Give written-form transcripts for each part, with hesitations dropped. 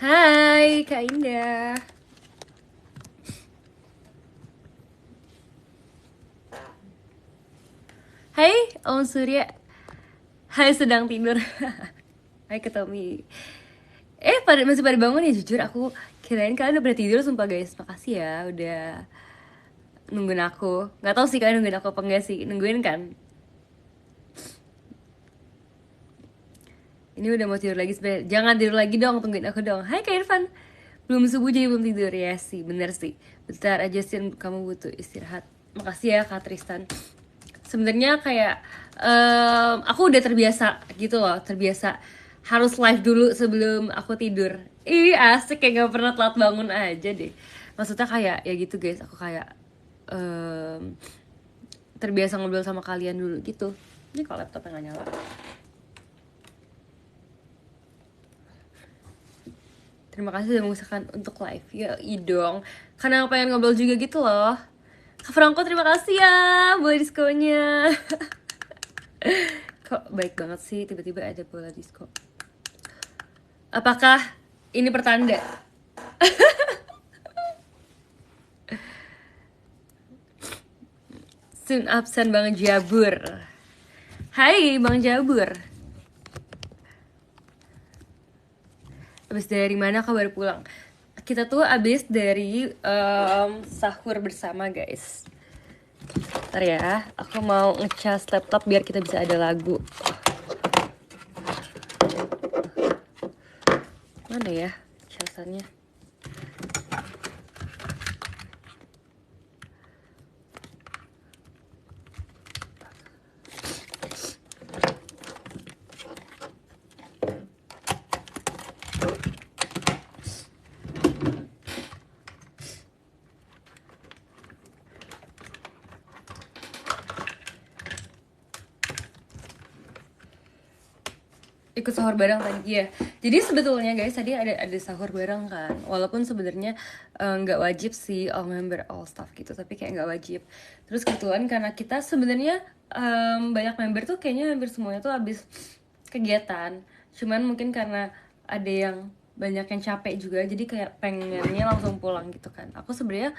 Hai Kak Indah. Hai Om Surya. Hai sedang tidur. Hai Ketomi. Masih pada bangun ya, jujur aku kirain kalian udah pada tidur. Sumpah guys, makasih ya udah nungguin aku. Nggak tahu sih kalian nungguin aku apa enggak sih. Nungguin kan? Ini udah mau tidur lagi sebenarnya. Jangan tidur lagi dong, tungguin aku dong. Hai Kak Irfan. Belum subuh jadi belum tidur ya sih, bener sih. Bentar aja sih, kamu butuh istirahat. Makasih ya Kak Tristan. Sebenarnya kayak aku udah terbiasa gitu loh, terbiasa harus live dulu sebelum aku tidur. Ih asik, kayak gak pernah telat bangun aja deh. Maksudnya kayak ya gitu guys, aku kayak terbiasa ngobrol sama kalian dulu gitu. Ini kalau laptopnya nggak nyala. Terima kasih sudah mengusahakan untuk live. Ya dong, karena aku pengen ngobrol juga gitu loh. Kak Franco terima kasih ya boleh diskonya. Kok baik banget sih tiba-tiba ada bola disco. Apakah ini pertanda? Sun absen Bang Jabur. Hai Bang Jabur. Abis dari mana kau baru pulang? Kita tuh abis dari sahur bersama guys. Ntar ya, aku mau ngecas laptop biar kita bisa ada lagu. Mana ya casannya? Ikut sahur bareng tadi ya. Jadi sebetulnya guys tadi ada sahur bareng kan. Walaupun sebenarnya nggak wajib sih all member all staff gitu, tapi kayak nggak wajib. Terus kebetulan karena kita sebenarnya banyak member tuh kayaknya hampir semuanya tuh habis kegiatan. Cuman mungkin karena ada yang banyak yang capek juga, jadi kayak pengennya langsung pulang gitu kan. Aku sebenarnya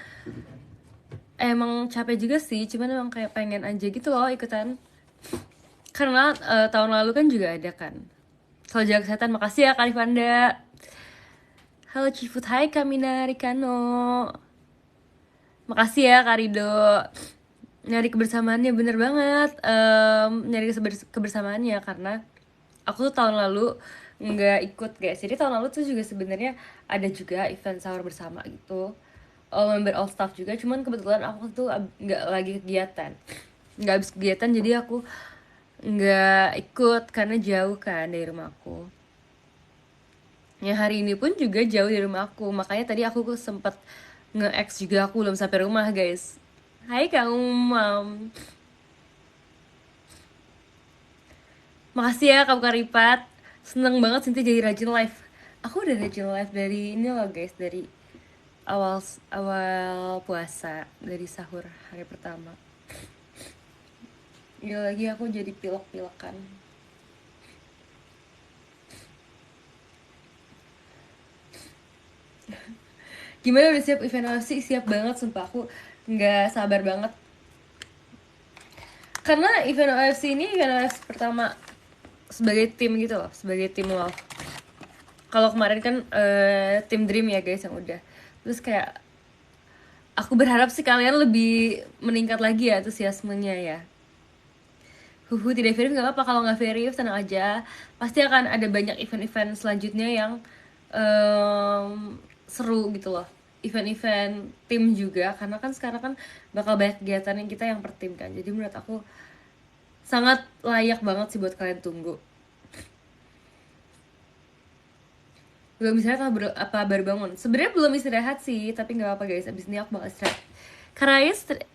emang capek juga sih, cuman emang kayak pengen aja gitu loh ikutan. Karena tahun lalu kan juga ada kan. Soal jaga kesehatan, makasih ya Kak Rifanda. Halo Cifut, hai Kamina Rikano. Makasih ya Kak Rido. Nyari kebersamaannya bener banget. Nyari kebersamaannya karena aku tuh tahun lalu nggak ikut guys. Jadi tahun lalu tuh juga sebenarnya ada juga event sahur bersama gitu. All member all staff juga. Cuman kebetulan aku tuh nggak lagi kegiatan. Nggak habis kegiatan jadi aku nggak ikut karena jauh kan dari rumahku. Ya hari ini pun juga jauh dari rumah aku, makanya tadi aku sempet nge-ex juga, aku belum sampai rumah guys. Hai Kang Umam. Makasih ya Kak Karipat. Seneng banget Sinti jadi rajin live. Aku udah rajin live dari ini loh guys, dari awal awal puasa, dari sahur hari pertama. Gila lagi aku jadi pilek-pilekan. Gimana udah siap event OFC? Siap banget sumpah, aku nggak sabar banget. Karena event OFC ini event OFC pertama sebagai tim gitu loh, sebagai tim love. Kalau kemarin kan tim dream ya guys yang udah. Terus kayak aku berharap sih kalian lebih meningkat lagi ya antusiasmenya ya. Tidak verif nggak apa-apa, kalau nggak verif tenang aja. Pasti akan ada banyak event-event selanjutnya yang seru gitu loh. Event-event tim juga, karena kan sekarang kan bakal banyak kegiatan yang kita yang per tim kan. Jadi menurut aku sangat layak banget sih buat kalian tunggu. Belum istirahat apa baru bangun? Sebenarnya belum istirahat sih, tapi nggak apa-apa guys. Abis ini aku bakal istirahat.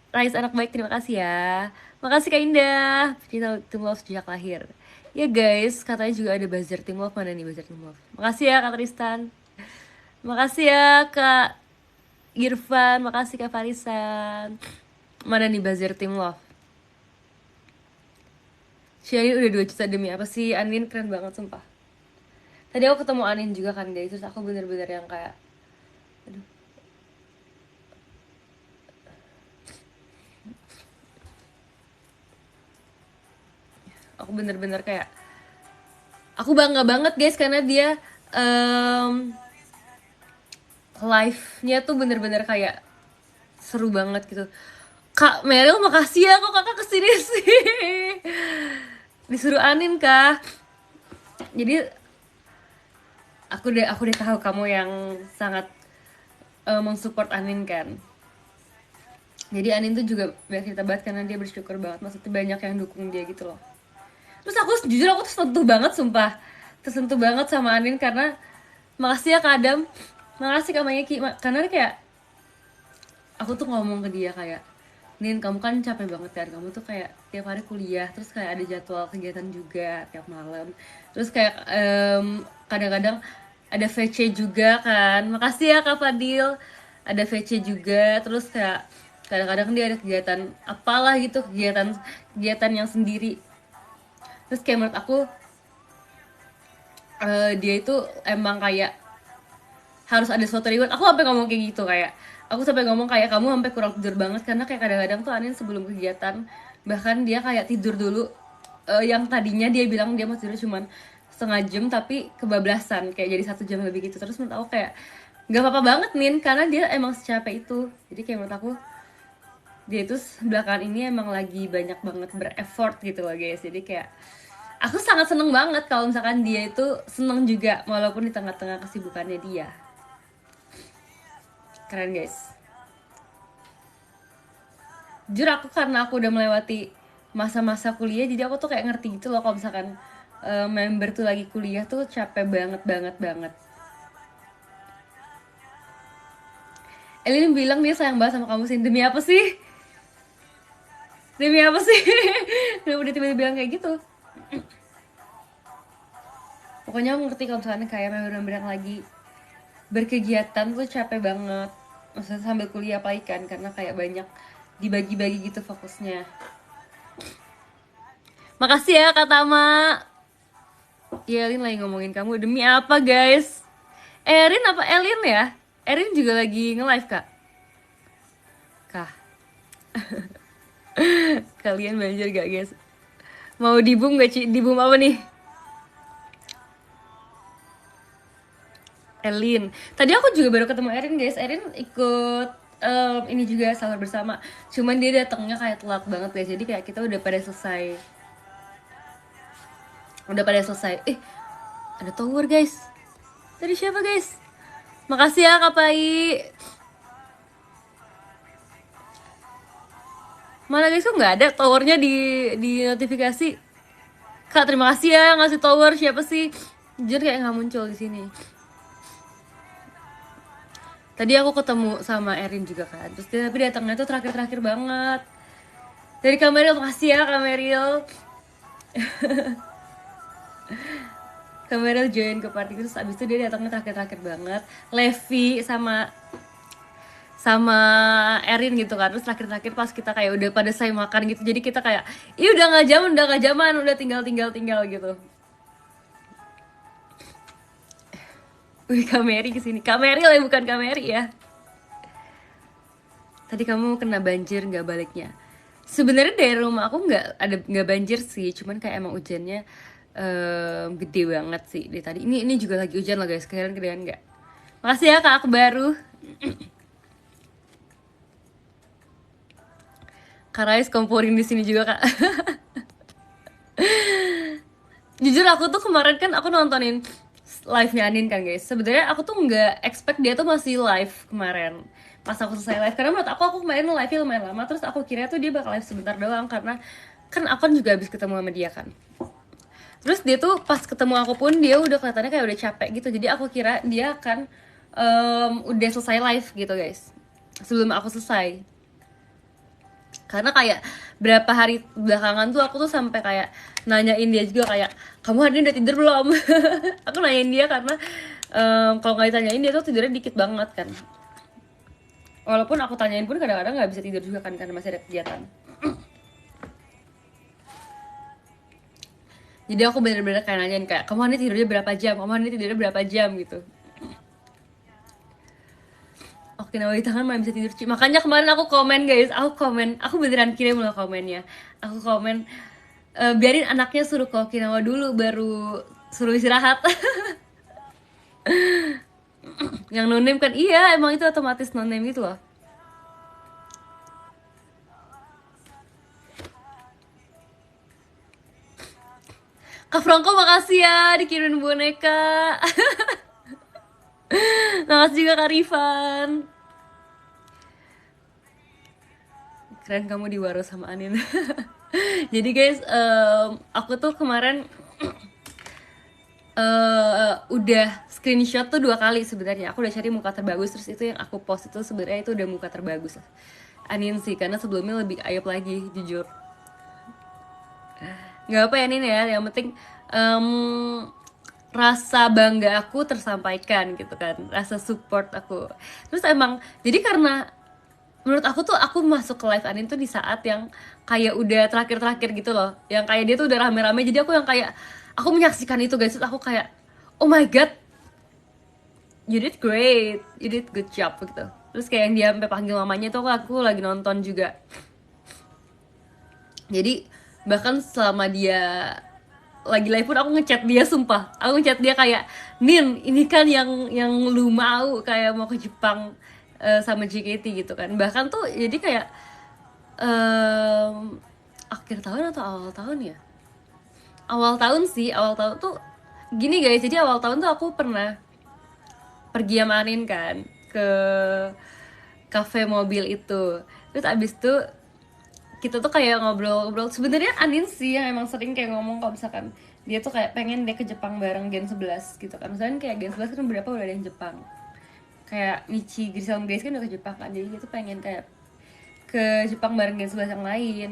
Rais anak baik, terima kasih ya. Makasih Kak Indah. Cinta Tim Love sejak lahir. Ya guys, katanya juga ada buzzer Tim Love. Mana nih buzzer Tim Love? Makasih ya Kak Tristan. Makasih ya Kak Irfan. Makasih Kak Farisan. Mana nih buzzer Tim Love? Si Anin udah 2 juta demi apa sih? Anin keren banget sumpah. Tadi aku ketemu Anin juga kan guys, terus aku bener-bener yang kayak, aduh, aku bener-bener kayak, aku bangga banget guys karena dia live-nya tuh bener-bener kayak seru banget gitu. Kak Meryl makasih ya kok kakak kesini sih. Disuruh Anin kah. Jadi aku udah tahu kamu yang sangat mensupport Anin kan. Jadi Anin tuh juga banyak cerita banget karena dia bersyukur banget, maksudnya banyak yang dukung dia gitu loh. Terus aku jujur aku tuh tersentuh banget sumpah, tersentuh banget sama Anin karena makasih ya Kak Adam, makasih Kak Mayaki, karena kayak aku tuh ngomong ke dia kayak, Nin kamu kan capek banget kan, kamu tuh kayak tiap hari kuliah, terus kayak ada jadwal kegiatan juga tiap malam, terus kayak kadang-kadang ada VC juga kan, makasih ya Kak Fadil, ada VC juga, terus kayak kadang-kadang dia ada kegiatan apalah gitu, kegiatan kegiatan yang sendiri, terus kayak menurut aku dia itu emang kayak harus ada suatu reward. Aku sampai ngomong kayak gitu, kayak aku sampai ngomong kayak kamu sampai kurang tidur banget karena kayak kadang-kadang tuh Anin sebelum kegiatan bahkan dia kayak tidur dulu, yang tadinya dia bilang dia mau tidur cuman setengah jam tapi kebablasan kayak jadi 1 jam lebih gitu. Terus menurut aku kayak nggak apa-apa banget Nin karena dia emang secapek itu. Jadi kayak menurut aku dia itu belakangan ini emang lagi banyak banget bereffort gitu loh guys. Jadi kayak aku sangat seneng banget kalau misalkan dia itu seneng juga walaupun di tengah-tengah kesibukannya dia. Keren guys. Jujur aku karena aku udah melewati masa-masa kuliah, jadi aku tuh kayak ngerti gitu loh kalau misalkan member tuh lagi kuliah tuh capek banget banget banget. Elin bilang dia sayang banget sama kamu sih. Demi apa sih? Demi apa sih? Kenapa dia tiba-tiba bilang kayak gitu? Pokoknya aku ngerti kalau misalkan kayak member-member yang lagi berkegiatan tuh capek banget. Maksudnya sambil kuliah apalagi kan, karena kayak banyak dibagi-bagi gitu fokusnya. Makasih ya Kak Tama. Iya, Elin lagi ngomongin kamu. Demi apa guys? Erin apa Elin ya? Erin juga lagi nge-live kak. Kah, kalian banjir gak guys? Mau dibum gak Ci? Dibum apa nih? Elin. Tadi aku juga baru ketemu Erin guys. Erin ikut ini juga sahur bersama. Cuman dia datangnya kayak telat banget guys. Jadi kayak kita udah pada selesai. Udah pada selesai. Ada tower guys. Tadi siapa guys? Makasih ya Kak Pai. Mana guys kok nggak ada towernya di notifikasi? Kak terima kasih ya ngasih tower, siapa sih? Jujur kayak nggak muncul di sini. Tadi aku ketemu sama Erin juga kan, terus dia, tapi datangnya tuh terakhir-terakhir banget. Dari Kak Meryl, makasih ya Kak Meryl. Kak Meryl join ke party terus abis itu dia datangnya terakhir-terakhir banget. Levi sama sama Erin gitu kan, terus terakhir-terakhir pas kita kayak udah pada selesai makan gitu, jadi kita kayak ih udah nggak zaman, udah tinggal gitu. Wih Kak Mary kesini, Kak Meryl ya bukan Kak Mary ya. Tadi kamu kena banjir nggak baliknya? Sebenarnya dari rumah aku nggak banjir sih, cuman kayak emang hujannya gede banget sih dari tadi. Ini juga lagi hujan loh guys, kalian kedengeran nggak? Makasih ya kak aku baru. Kak Rais komporin di sini juga kak. Jujur aku tuh kemarin kan aku nontonin live-nya Anin kan guys. Sebenarnya aku tuh nggak expect dia tuh masih live kemarin pas aku selesai live, karena menurut aku kemarin live-nya lumayan lama, terus aku kira tuh dia bakal live sebentar doang karena kan aku kan juga habis ketemu sama dia kan. Terus dia tuh pas ketemu aku pun dia udah kelihatannya kayak udah capek gitu, jadi aku kira dia akan udah selesai live gitu guys sebelum aku selesai. Karena kayak berapa hari belakangan tuh aku tuh sampai kayak nanyain dia juga kayak kamu hari ini udah tidur belum. Aku nanyain dia karena kalau nggak ditanyain dia tuh tidurnya dikit banget kan, walaupun aku tanyain pun kadang-kadang nggak bisa tidur juga kan karena masih ada kegiatan. Jadi aku bener-bener kayak nanyain kayak, kamu hari ini tidurnya berapa jam, kamu hari ini tidurnya berapa jam gitu. Oke, nah di tangan malah bisa tidur. Makanya kemarin aku komen guys, aku beneran kirim loh komennya. Aku komen, biarin anaknya suruh ke Okinawa dulu baru suruh istirahat. Yang no name kan, iya emang itu otomatis no name gitu loh. Kak Franco makasih ya dikirimin boneka. Makasih juga Kak Rifan. Keren kamu diwaro sama Anin. Jadi guys, aku tuh kemarin udah screenshot tuh 2 kali sebenarnya. Aku udah cari muka terbagus, terus itu yang aku post itu sebenarnya itu udah muka terbagus Anin sih, karena sebelumnya lebih ayop lagi jujur. Nggak apa ya Nin ya, yang penting rasa bangga aku tersampaikan gitu kan, rasa support aku. Terus emang jadi karena menurut aku tuh aku masuk ke live Anin tuh di saat yang kayak udah terakhir-terakhir gitu loh, yang kayak dia tuh udah rame-rame, jadi aku yang kayak aku menyaksikan itu guys, terus aku kayak oh my god, you did great, you did good job gitu. Terus kayak yang dia sampai panggil mamanya tuh aku lagi nonton juga. Jadi bahkan selama dia lagi live pun aku ngechat dia, sumpah aku ngechat dia kayak, Nin ini kan yang lu mau kayak mau ke Jepang sama JKT gitu kan. Bahkan tuh jadi kayak akhir tahun atau awal tahun ya, awal tahun sih, awal tahun tuh gini guys. Jadi awal tahun tuh aku pernah pergi sama Anin kan ke cafe mobil itu. Terus abis itu kita tuh kayak ngobrol-ngobrol. Sebenarnya Anin sih yang emang sering kayak ngomong kalau misalkan dia tuh kayak pengen dia ke Jepang bareng Gen 11 gitu kan. Misalnya kayak Gen 11 kan berapa udah ada yang Jepang. Kayak Michi, Grisel, Grace kan udah ke Jepang kan. Jadi dia tuh pengen kayak ke Jepang bareng Gen 11 yang lain.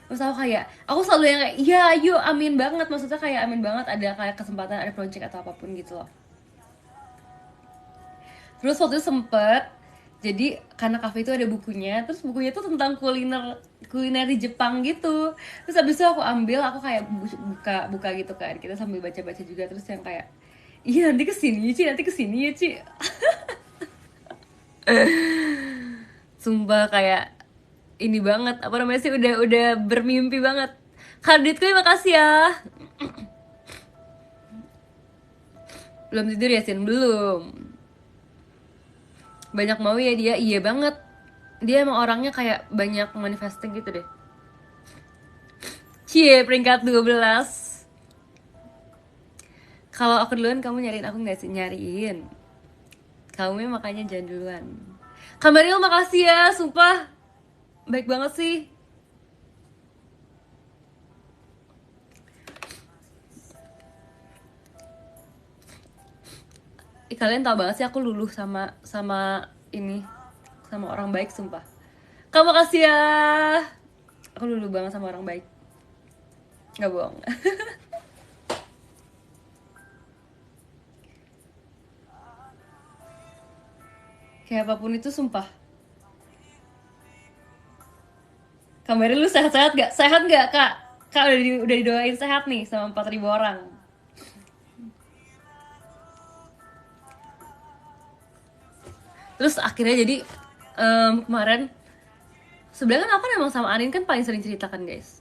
Terus aku selalu yang kayak, iya ayo amin banget. Maksudnya kayak amin banget ada kayak kesempatan, ada project atau apapun gitu loh. Terus waktu itu sempet, jadi karena kafe itu ada bukunya, terus bukunya tuh tentang kuliner kuliner di Jepang gitu. Terus abis itu aku ambil, aku kayak buka buka gitu kan, kita sambil baca baca juga. Terus yang kayak, iya nanti kesini ya Ci, nanti kesini ya Ci. Sumpah kayak ini banget, apa namanya sih, udah bermimpi banget. Karditku makasih ya. Belum tidur ya Sin? Belum. Banyak mau ya dia, iya banget. Dia emang orangnya kayak banyak manifesting gitu deh. Cie, peringkat 12. Kalau aku duluan kamu nyariin aku nggak sih? Nyariin. Kamu makanya jangan duluan. Kamaril makasih ya, sumpah. Baik banget sih. Kalian tau banget sih aku luluh sama sama ini, sama orang baik sumpah. Kamu makasih ya. Aku luluh banget sama orang baik. Nggak bohong. Kayak apapun itu sumpah. Kamaril lu sehat-sehat gak? Sehat gak kak? Kak udah didoain sehat nih sama 4.000 orang. Terus akhirnya jadi kemarin sebenarnya kan aku kan emang sama Anin kan paling sering ceritakan guys.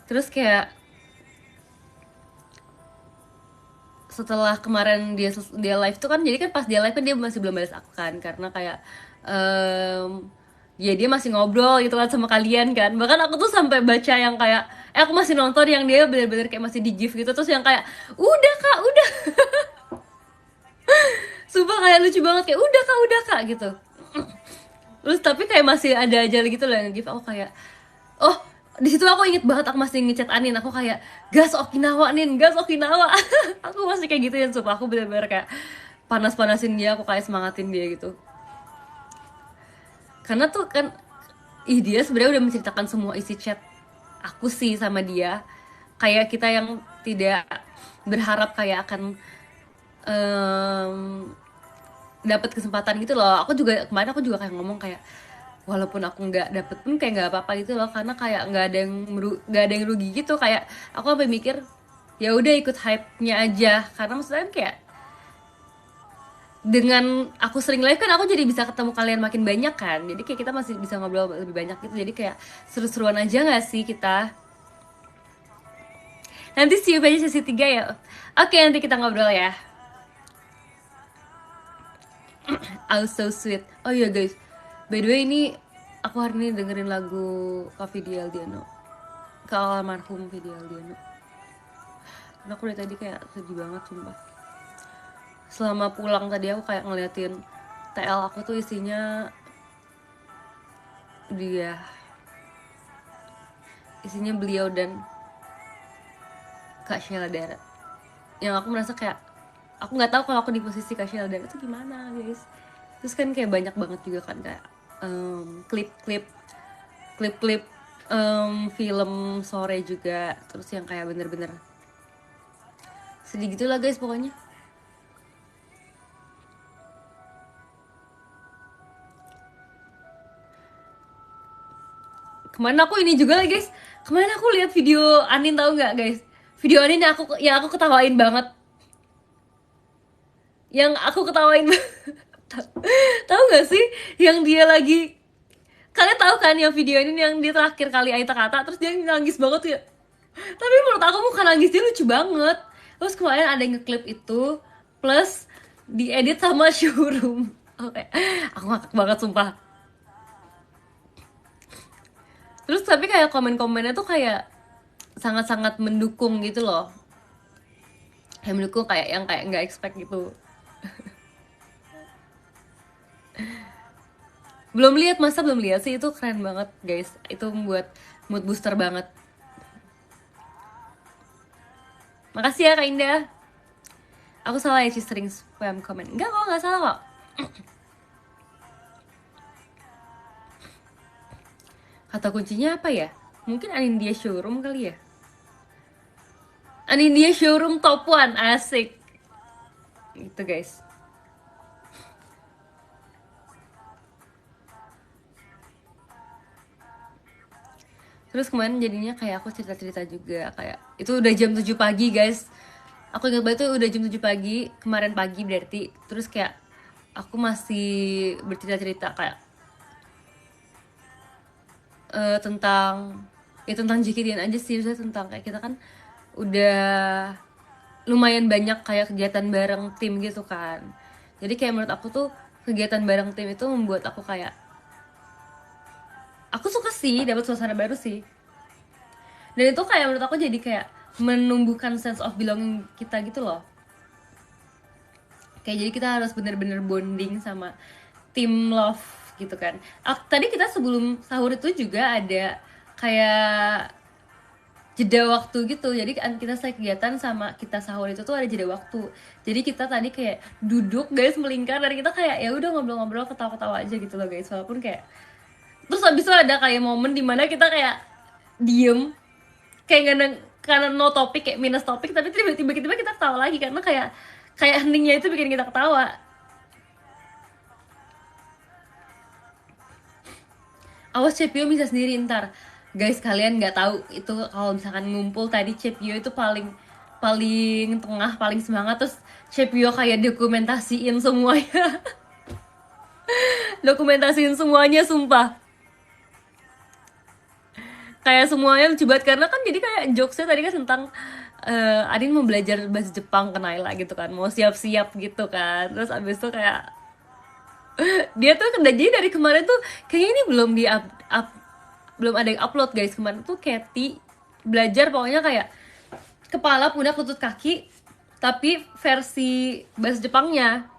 Terus kayak setelah kemarin dia live tuh kan, jadi kan pas dia live kan dia masih belum balas aku kan, karena kayak ya dia masih ngobrol gitu kan sama kalian kan. Bahkan aku tuh sampai baca yang kayak aku masih nonton yang dia bener-bener kayak masih di GIF gitu, terus yang kayak udah kak udah. Sumpah kayak lucu banget, kayak udah kak gitu. Terus tapi kayak masih ada aja gitu loh yang GIF. Aku kayak oh, di situ aku inget banget, aku masih ngechat Anin, aku kayak gas Okinawa Nin, gas Okinawa. Aku masih kayak gitu ya, sumpah aku bener-bener kayak panas-panasin dia, aku kayak semangatin dia gitu. Karena tuh kan dia sebenarnya udah menceritakan semua isi chat aku sih sama dia. Kayak kita yang tidak berharap kayak akan dapat kesempatan gitu loh. Aku juga kemarin aku juga kayak ngomong kayak walaupun aku nggak dapet pun kayak nggak apa-apa gitu loh, karena kayak nggak ada yang rugi gitu. Kayak aku sampai mikir ya udah ikut hype-nya aja, karena maksudnya kan kayak dengan aku sering live kan aku jadi bisa ketemu kalian makin banyak kan, jadi kayak kita masih bisa ngobrol lebih banyak gitu, jadi kayak seru-seruan aja nggak sih kita. Nanti see you aja sesi 3 ya. Oke, nanti kita ngobrol ya. Oh so sweet. Oh iya guys, by the way ini aku hari ini dengerin lagu Kak Vidi Aldiano, Kak almarhum Vidi Aldiano. Karena aku dari tadi kayak sedih banget sumpah. Selama pulang tadi aku kayak ngeliatin TL aku tuh isinya dia, isinya beliau dan Kak Sheila Dara. Yang aku merasa kayak aku nggak tahu kalau aku di posisi Kak Sheila Dara itu gimana guys. Terus kan kayak banyak banget juga kan kayak klip-klip klip-klip film sore juga, terus yang kayak bener-bener sedih gitu lah guys pokoknya. Kemarin aku ini juga lah guys, kemarin aku lihat video Anin, tahu nggak guys, video Anin yang aku ketawain banget, yang aku ketawain tahu nggak sih, yang dia lagi, kalian tahu kan yang video ini yang dia terakhir kali Aita kata terus dia nangis banget tuh ya. Tapi menurut aku bukan nangis, dia lucu banget. Terus kemarin ada yang ngeklip itu plus diedit sama Showroom. Oke, aku ngakak banget sumpah. Terus tapi kayak komen-komennya tuh kayak sangat-sangat mendukung gitu loh, kayak mendukung, kayak yang kayak nggak expect gitu. Belum lihat, masa belum lihat sih, itu keren banget guys, itu membuat mood booster banget. Makasih ya Kak Indah. Aku salah ya sih sering spam komen. Enggak kok, nggak salah kok. Kata kuncinya apa ya? Mungkin Anindya Showroom kali ya. Anindya Showroom top 1, asik. Gitu guys. Terus kemarin jadinya kayak aku cerita-cerita juga, kayak itu udah jam 7 pagi guys. Aku ingat banget tuh udah jam 7 pagi, kemarin pagi berarti. Terus kayak aku masih bercerita-cerita kayak tentang ya tentang JKT aja sih, saya tentang kayak kita kan udah lumayan banyak kayak kegiatan bareng tim gitu kan. Jadi kayak menurut aku tuh kegiatan bareng tim itu membuat aku kayak aku suka sih, dapat suasana baru sih. Dan itu kayak menurut aku jadi kayak menumbuhkan sense of belonging kita gitu loh. Kayak jadi kita harus bener-bener bonding sama tim love gitu kan. Tadi kita sebelum sahur itu juga ada kayak jeda waktu gitu, jadi kan kita selesai kegiatan sama kita sahur itu tuh ada jeda waktu, jadi kita tadi kayak duduk guys melingkar dan kita kayak ya udah ngobrol-ngobrol ketawa-ketawa aja gitu loh guys, walaupun kayak terus habis itu ada kayak momen dimana kita kayak diem kayak gak ada, karena no topik kayak minus topik, tapi tiba-tiba kita ketawa lagi karena kayak heningnya itu bikin kita ketawa. Awas Cepio bisa sendiri ntar guys, kalian nggak tahu itu kalau misalkan ngumpul tadi Cepio itu paling paling tengah, paling semangat, terus Cepio kayak dokumentasiin semuanya. Dokumentasiin semuanya sumpah, kayak semuanya lucu banget karena kan jadi kayak jokesnya tadi kan tentang Adin mau belajar bahasa Jepang ke Naila gitu kan, mau siap-siap gitu kan, terus abis itu kayak dia tuh jadi dari kemarin tuh kayaknya ini belum di belum ada yang upload guys. Kemarin tuh Katy belajar pokoknya kayak kepala, pundak, lutut, kaki, tapi versi bahasa Jepangnya.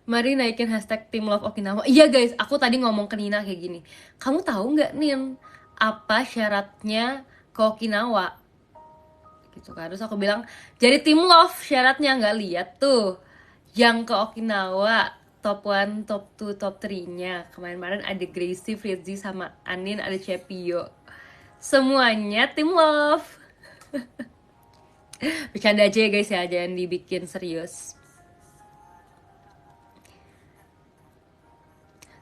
Mari naikin hashtag Team Love Okinawa. Iya guys, aku tadi ngomong ke Nina kayak gini, kamu tahu nggak Nin apa syaratnya ke Okinawa gitu kan. Terus aku bilang jadi Team Love syaratnya, nggak lihat tuh yang ke Okinawa top 1, top 2, top 3-nya. Kemarin-kemarin ada Gracie, Fritzy, sama Anin, ada Cepio. Semuanya Team Love. Bercanda aja ya guys ya, jangan dibikin serius.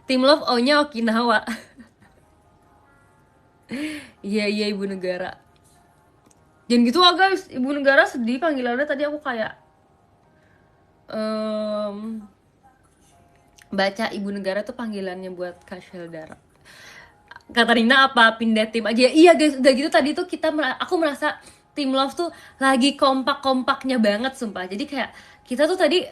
Tim Love O-nya Okinawa. Iya iya ibu negara. Dan gitu lah guys, ibu negara sedih panggilannya tadi aku kayak em, baca ibu negara tuh panggilannya buat Kak Sheldara. Kata Rina apa pindah tim aja. Iya guys, udah gitu tadi tuh aku merasa tim Love tuh lagi kompak-kompaknya banget sumpah. Jadi kayak kita tuh tadi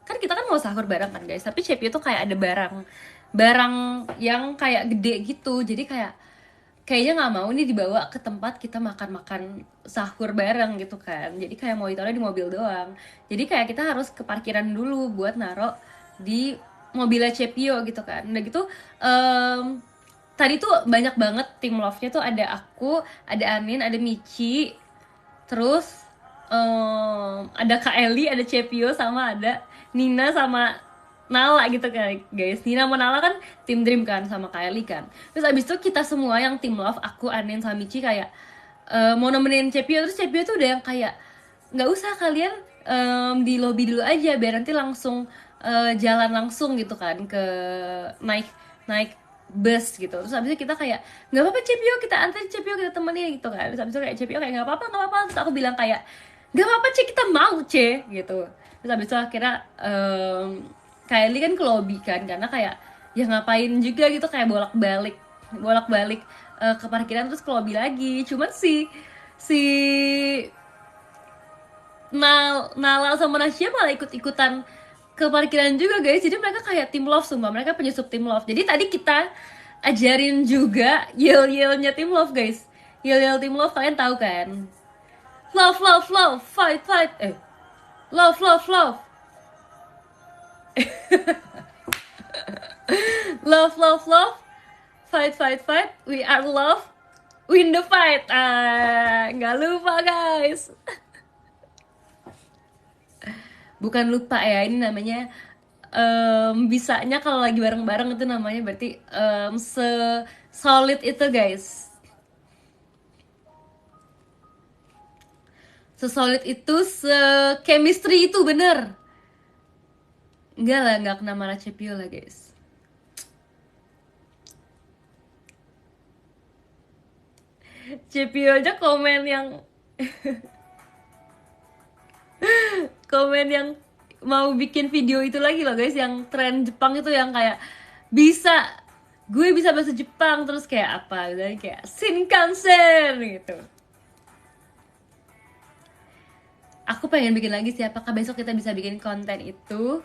kan kita kan mau sahur bareng kan guys, tapi Cepio tuh kayak ada barang yang kayak gede gitu. Jadi kayaknya nggak mau nih dibawa ke tempat kita makan-makan sahur bareng gitu kan. Jadi kayak mau ditaruh di mobil doang. Jadi kayak kita harus ke parkiran dulu buat naro di mobilnya Cepio gitu kan. Udah gitu tadi tuh banyak banget tim love-nya tuh, ada aku, ada Anin, ada Michi, terus ada Kak Eli, ada Cepio, sama ada Nina sama Nala gitu kan guys. Nina sama Nala kan tim Dream kan sama Kak Eli kan. Terus abis itu kita semua yang tim love, aku, Anin, sama Michi kayak mau nemenin Cepio. Terus Cepio tuh udah yang kayak nggak usah kalian di lobby dulu aja biar nanti langsung jalan langsung gitu kan ke naik naik bus gitu. Terus abis itu kita kayak nggak apa-apa Cepio, kita anterin Cepio, kita temenin gitu kan. Terus abis itu kayak Cepio kayak nggak apa-apa nggak apa-apa. Terus aku bilang kayak nggak apa-apa Ce, kita mau Ce gitu. Terus abis itu akhirnya Kylie kan ke lobby kan, karena kayak ya ngapain juga gitu kayak bolak-balik ke parkiran terus ke lobby lagi. Cuman si Nala sama Nasya malah ikut-ikutan ke parkiran juga guys. Jadi mereka kayak tim love semua, mereka penyusup tim love. Jadi tadi kita ajarin juga yel-yelnya tim love guys. Yel-yel tim love kalian tahu kan? Love love love, fight fight, love love love, love love love, fight fight fight, we are love, win the fight. Nggak lupa guys. Bukan lupa ya, ini namanya bisanya kalau lagi bareng-bareng itu namanya berarti solid itu guys. Sesolid itu, chemistry itu bener. Enggak lah, nggak kena marah Cepio lah guys. Cepio aja komen yang mau bikin video itu lagi loh guys, yang tren Jepang itu yang kayak gue bisa bahasa Jepang terus kayak apa dan kayak Shinkansen gitu. Aku pengen bikin lagi sih, apakah besok kita bisa bikin konten itu.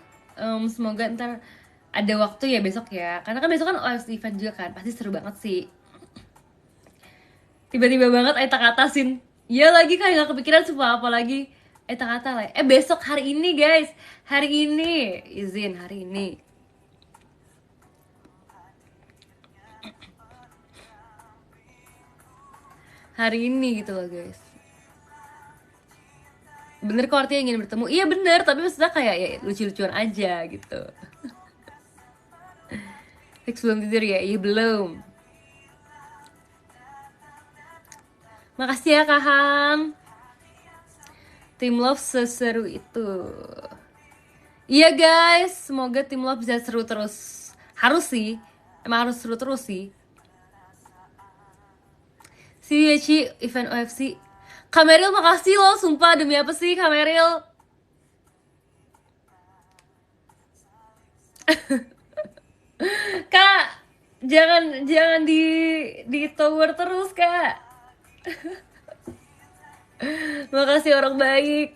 Semoga ntar ada waktu ya besok ya, karena kan besok kan OFC event juga kan, pasti seru banget sih. Tiba-tiba banget Aita katasin, iya lagi kayak gak kepikiran semua apa lagi Aita kata lah. Besok hari ini guys, hari ini izin hari ini. Hari ini gitu loh guys. Bener kok artinya ingin bertemu. Iya bener, tapi maksudnya kayak ya lucu-lucuan aja gitu. Fix belum tidur ya? Iya belum. Makasih ya Kaham. Tim Love seseru itu. Iya guys, semoga Tim Love bisa seru terus. Harus sih, emang harus seru terus sih. See you ya Ci, event OFC. Kameril makasih loh, sumpah demi apa sih Kameril? Kak, jangan di tower terus kak. Makasih orang baik.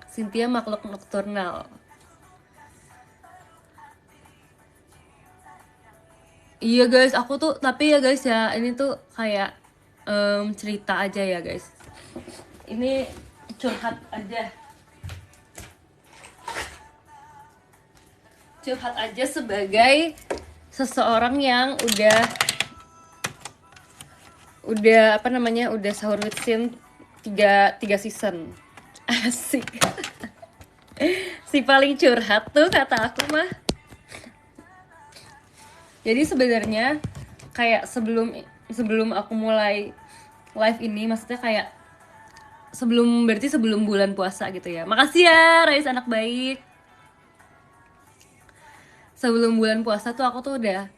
Cynthia makhluk nokturnal. Iya guys, aku tuh tapi ya guys ya, ini tuh kayak cerita aja ya guys. Ini curhat aja. Curhat aja sebagai seseorang yang udah apa namanya, udah sahur with Sin 3 season. Asik. Si paling curhat tuh kata aku mah. Jadi sebenarnya kayak sebelum aku mulai live ini, maksudnya kayak sebelum bulan puasa gitu ya. Makasih ya Rais anak baik. sebelum bulan puasa tuh aku tuh udah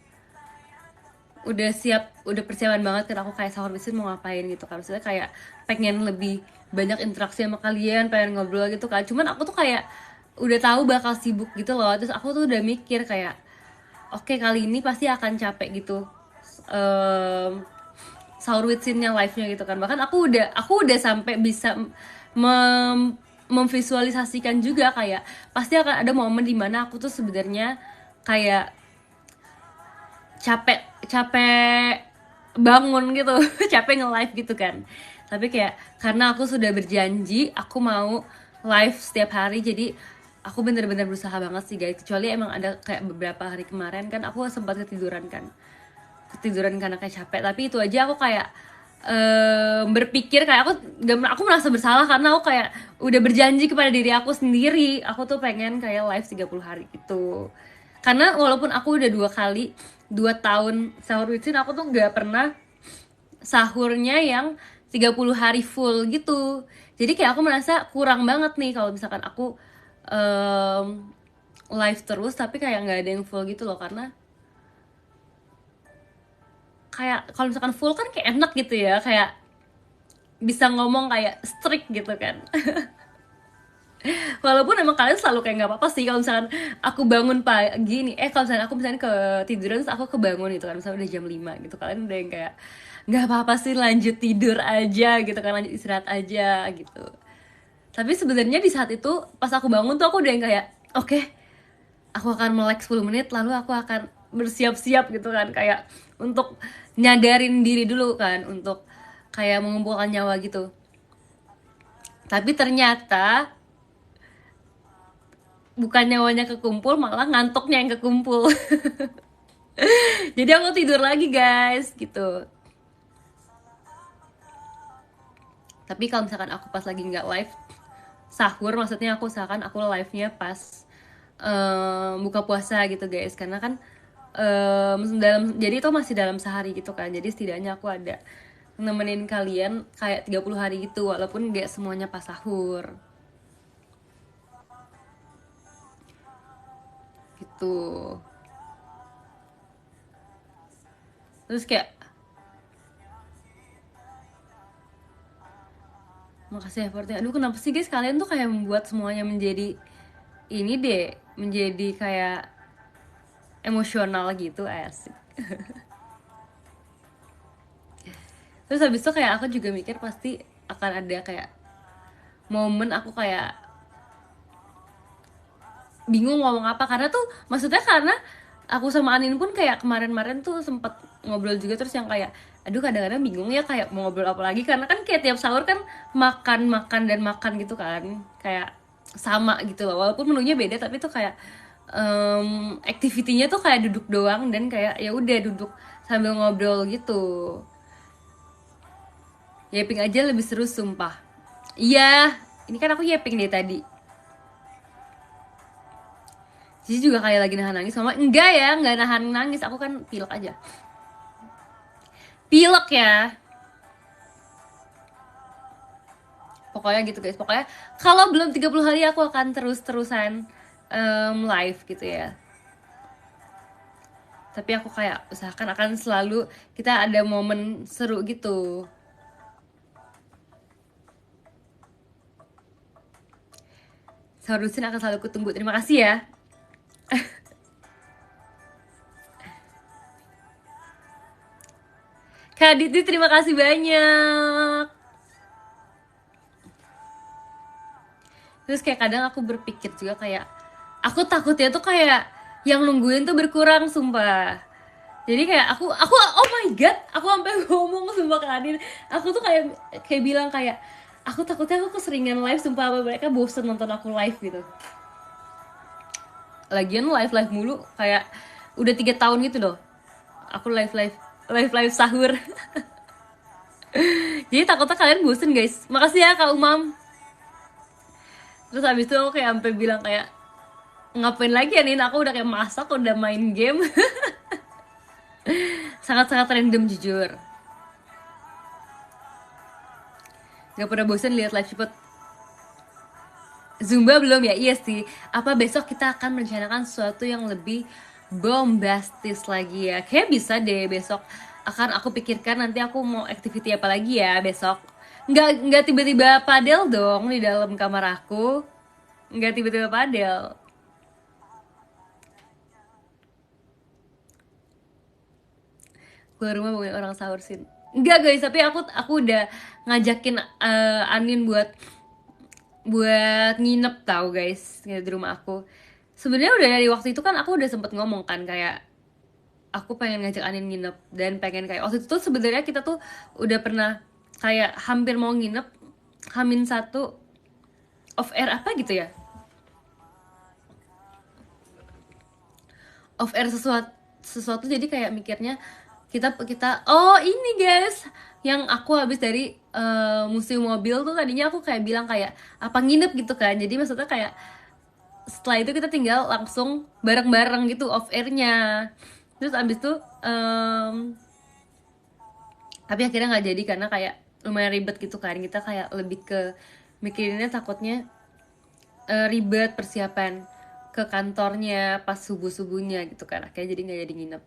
siap, udah persiapan banget kan aku kayak sahur mesin mau ngapain gitu kan, maksudnya kayak pengen lebih banyak interaksi sama kalian, pengen ngobrol gitu kan, cuman aku tuh kayak udah tahu bakal sibuk gitu loh, terus aku tuh udah mikir kayak oke, kali ini pasti akan capek gitu, Em, sahur with scene-nya live-nya gitu kan, bahkan aku udah sampai bisa memvisualisasikan juga kayak pasti akan ada momen dimana aku tuh sebenarnya kayak capek capek bangun gitu capek nge-live gitu kan, tapi kayak karena aku sudah berjanji aku mau live setiap hari, jadi aku bener-bener berusaha banget sih guys, kecuali emang ada kayak beberapa hari kemarin kan aku sempat ketiduran karena kayak capek, tapi itu aja aku kayak berpikir kayak aku merasa bersalah karena aku kayak udah berjanji kepada diri aku sendiri aku tuh pengen kayak live 30 hari gitu, karena walaupun aku udah 2 kali 2 tahun sahur rutin, aku tuh nggak pernah sahurnya yang 30 hari full gitu, jadi kayak aku merasa kurang banget nih kalau misalkan aku um, live terus tapi kayak nggak ada yang full gitu loh, karena kayak kalau misalkan full kan kayak enak gitu ya, kayak bisa ngomong kayak strict gitu kan. Walaupun emang kalian selalu kayak nggak apa-apa sih kalau misalkan aku bangun pagi nih, kalau misalkan aku misalnya ketiduran terus aku kebangun gitu kan, misalnya udah jam 5 gitu, kalian udah yang kayak nggak apa-apa sih, lanjut tidur aja gitu kan, lanjut istirahat aja gitu. Tapi sebenarnya di saat itu pas aku bangun tuh aku udah yang kayak oke, aku akan melek 10 menit lalu aku akan bersiap-siap gitu kan, kayak untuk nyadarin diri dulu kan, untuk kayak mengumpulkan nyawa gitu. Tapi ternyata bukan nyawanya kekumpul, malah ngantuknya yang kekumpul. Jadi aku tidur lagi guys gitu. Tapi kalau misalkan aku pas lagi nggak live sahur, maksudnya aku usahakan aku live-nya pas buka puasa gitu guys, karena kan jadi itu masih dalam sehari gitu kan, jadi setidaknya aku ada nemenin kalian kayak 30 hari gitu, walaupun nggak semuanya pas sahur gitu. Terus kayak makasih effortnya, aduh kenapa sih guys kalian tuh kayak membuat semuanya menjadi ini deh, menjadi kayak emosional gitu, asik. Terus habis itu kayak aku juga mikir pasti akan ada kayak momen aku kayak bingung ngomong apa, karena tuh maksudnya karena aku sama Anin pun kayak kemarin-kemarin tuh sempet ngobrol juga, terus yang kayak aduh kadang-kadang bingung ya kayak mau ngobrol apa lagi, karena kan kayak tiap sahur kan makan makan dan makan gitu kan, kayak sama gitu loh, walaupun menunya beda tapi tuh kayak activity-nya tuh kayak duduk doang dan kayak ya udah duduk sambil ngobrol gitu. Yaping aja lebih seru sumpah. Iya, ini kan aku yaping deh tadi. Cici juga kayak lagi nahan nangis, mama enggak ya, enggak nahan nangis, aku kan pilek aja. Pilek ya. Pokoknya gitu guys, pokoknya kalau belum 30 hari aku akan terus-terusan live gitu ya. Tapi aku kayak usahakan akan selalu kita ada momen seru gitu. Seharusin akan selalu kutunggu. Terima kasih ya. Kak Diti, terima kasih banyak. Terus kayak kadang aku berpikir juga kayak aku takutnya tuh kayak yang nungguin tuh berkurang sumpah. Jadi kayak aku oh my god, aku sampai ngomong sumpah ke Adin, aku tuh kayak kayak bilang kayak aku takutnya aku keseringan live sumpah, apa mereka bosen nonton aku live gitu. Lagian live mulu kayak udah 3 tahun gitu loh aku live sahur. Jadi takutnya kalian bosen guys. Makasih ya Kak Umam. Terus habis itu aku kayak sampai bilang kayak ngapain lagi ya Nin, aku udah kayak masak, udah main game. Sangat-sangat random jujur. Gak pernah bosen lihat live cepet. Zumba belum ya? Iya sih. Apa besok kita akan merencanakan sesuatu yang lebih bombastis lagi ya. Kayak bisa deh besok akan aku pikirkan nanti aku mau activity apa lagi ya besok. Nggak tiba-tiba padel dong di dalam kamar aku. Nggak tiba-tiba padel. Keluar rumah bangun orang sahur sih. Enggak guys, tapi aku udah ngajakin Anin buat nginep tahu guys, nginep di rumah aku. Sebenarnya udah dari waktu itu kan aku udah sempet ngomong kan kayak aku pengen ngajak Anin nginep dan pengen kayak waktu itu tuh sebenarnya kita tuh udah pernah kayak hampir mau nginep Hamin satu off air apa gitu ya, off air sesuatu sesuatu jadi kayak mikirnya kita kita oh ini guys yang aku habis dari museum mobil tuh tadinya aku kayak bilang kayak apa nginep gitu kan, jadi maksudnya kayak setelah itu kita tinggal langsung bareng-bareng gitu off airnya, terus abis itu tapi akhirnya nggak jadi karena kayak lumayan ribet gitu kan, kita kayak lebih ke mikirinnya takutnya ribet persiapan ke kantornya pas subuh subuhnya gitu kan, akhirnya jadi nggak jadi nginep.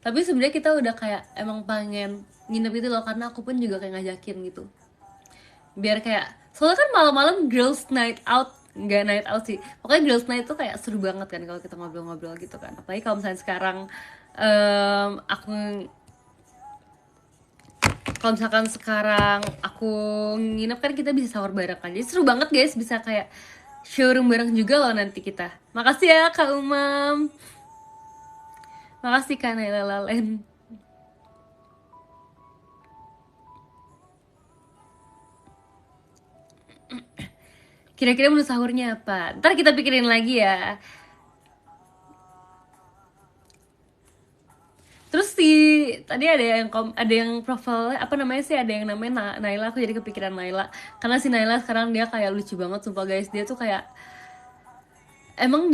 Tapi sebenarnya kita udah kayak emang pengen nginep itu loh karena aku pun juga kayak ngajakin gitu biar kayak soalnya kan malam-malam girls night out, nggak night out sih pokoknya girls night tuh kayak seru banget kan kalau kita ngobrol-ngobrol gitu kan, apalagi kalau misalnya sekarang aku kalau misalkan sekarang aku nginep kan kita bisa sahur bareng kan, jadi seru banget guys, bisa kayak showroom bareng juga loh nanti kita. Makasih ya Kak Umam, makasih Kak Naila Lalen. Kira-kira menu sahurnya apa, ntar kita pikirin lagi ya. Terus tadi ada yang profile apa namanya sih, ada yang namanya Naila, aku jadi kepikiran Naila karena si Naila sekarang dia kayak lucu banget sumpah guys, dia tuh kayak emang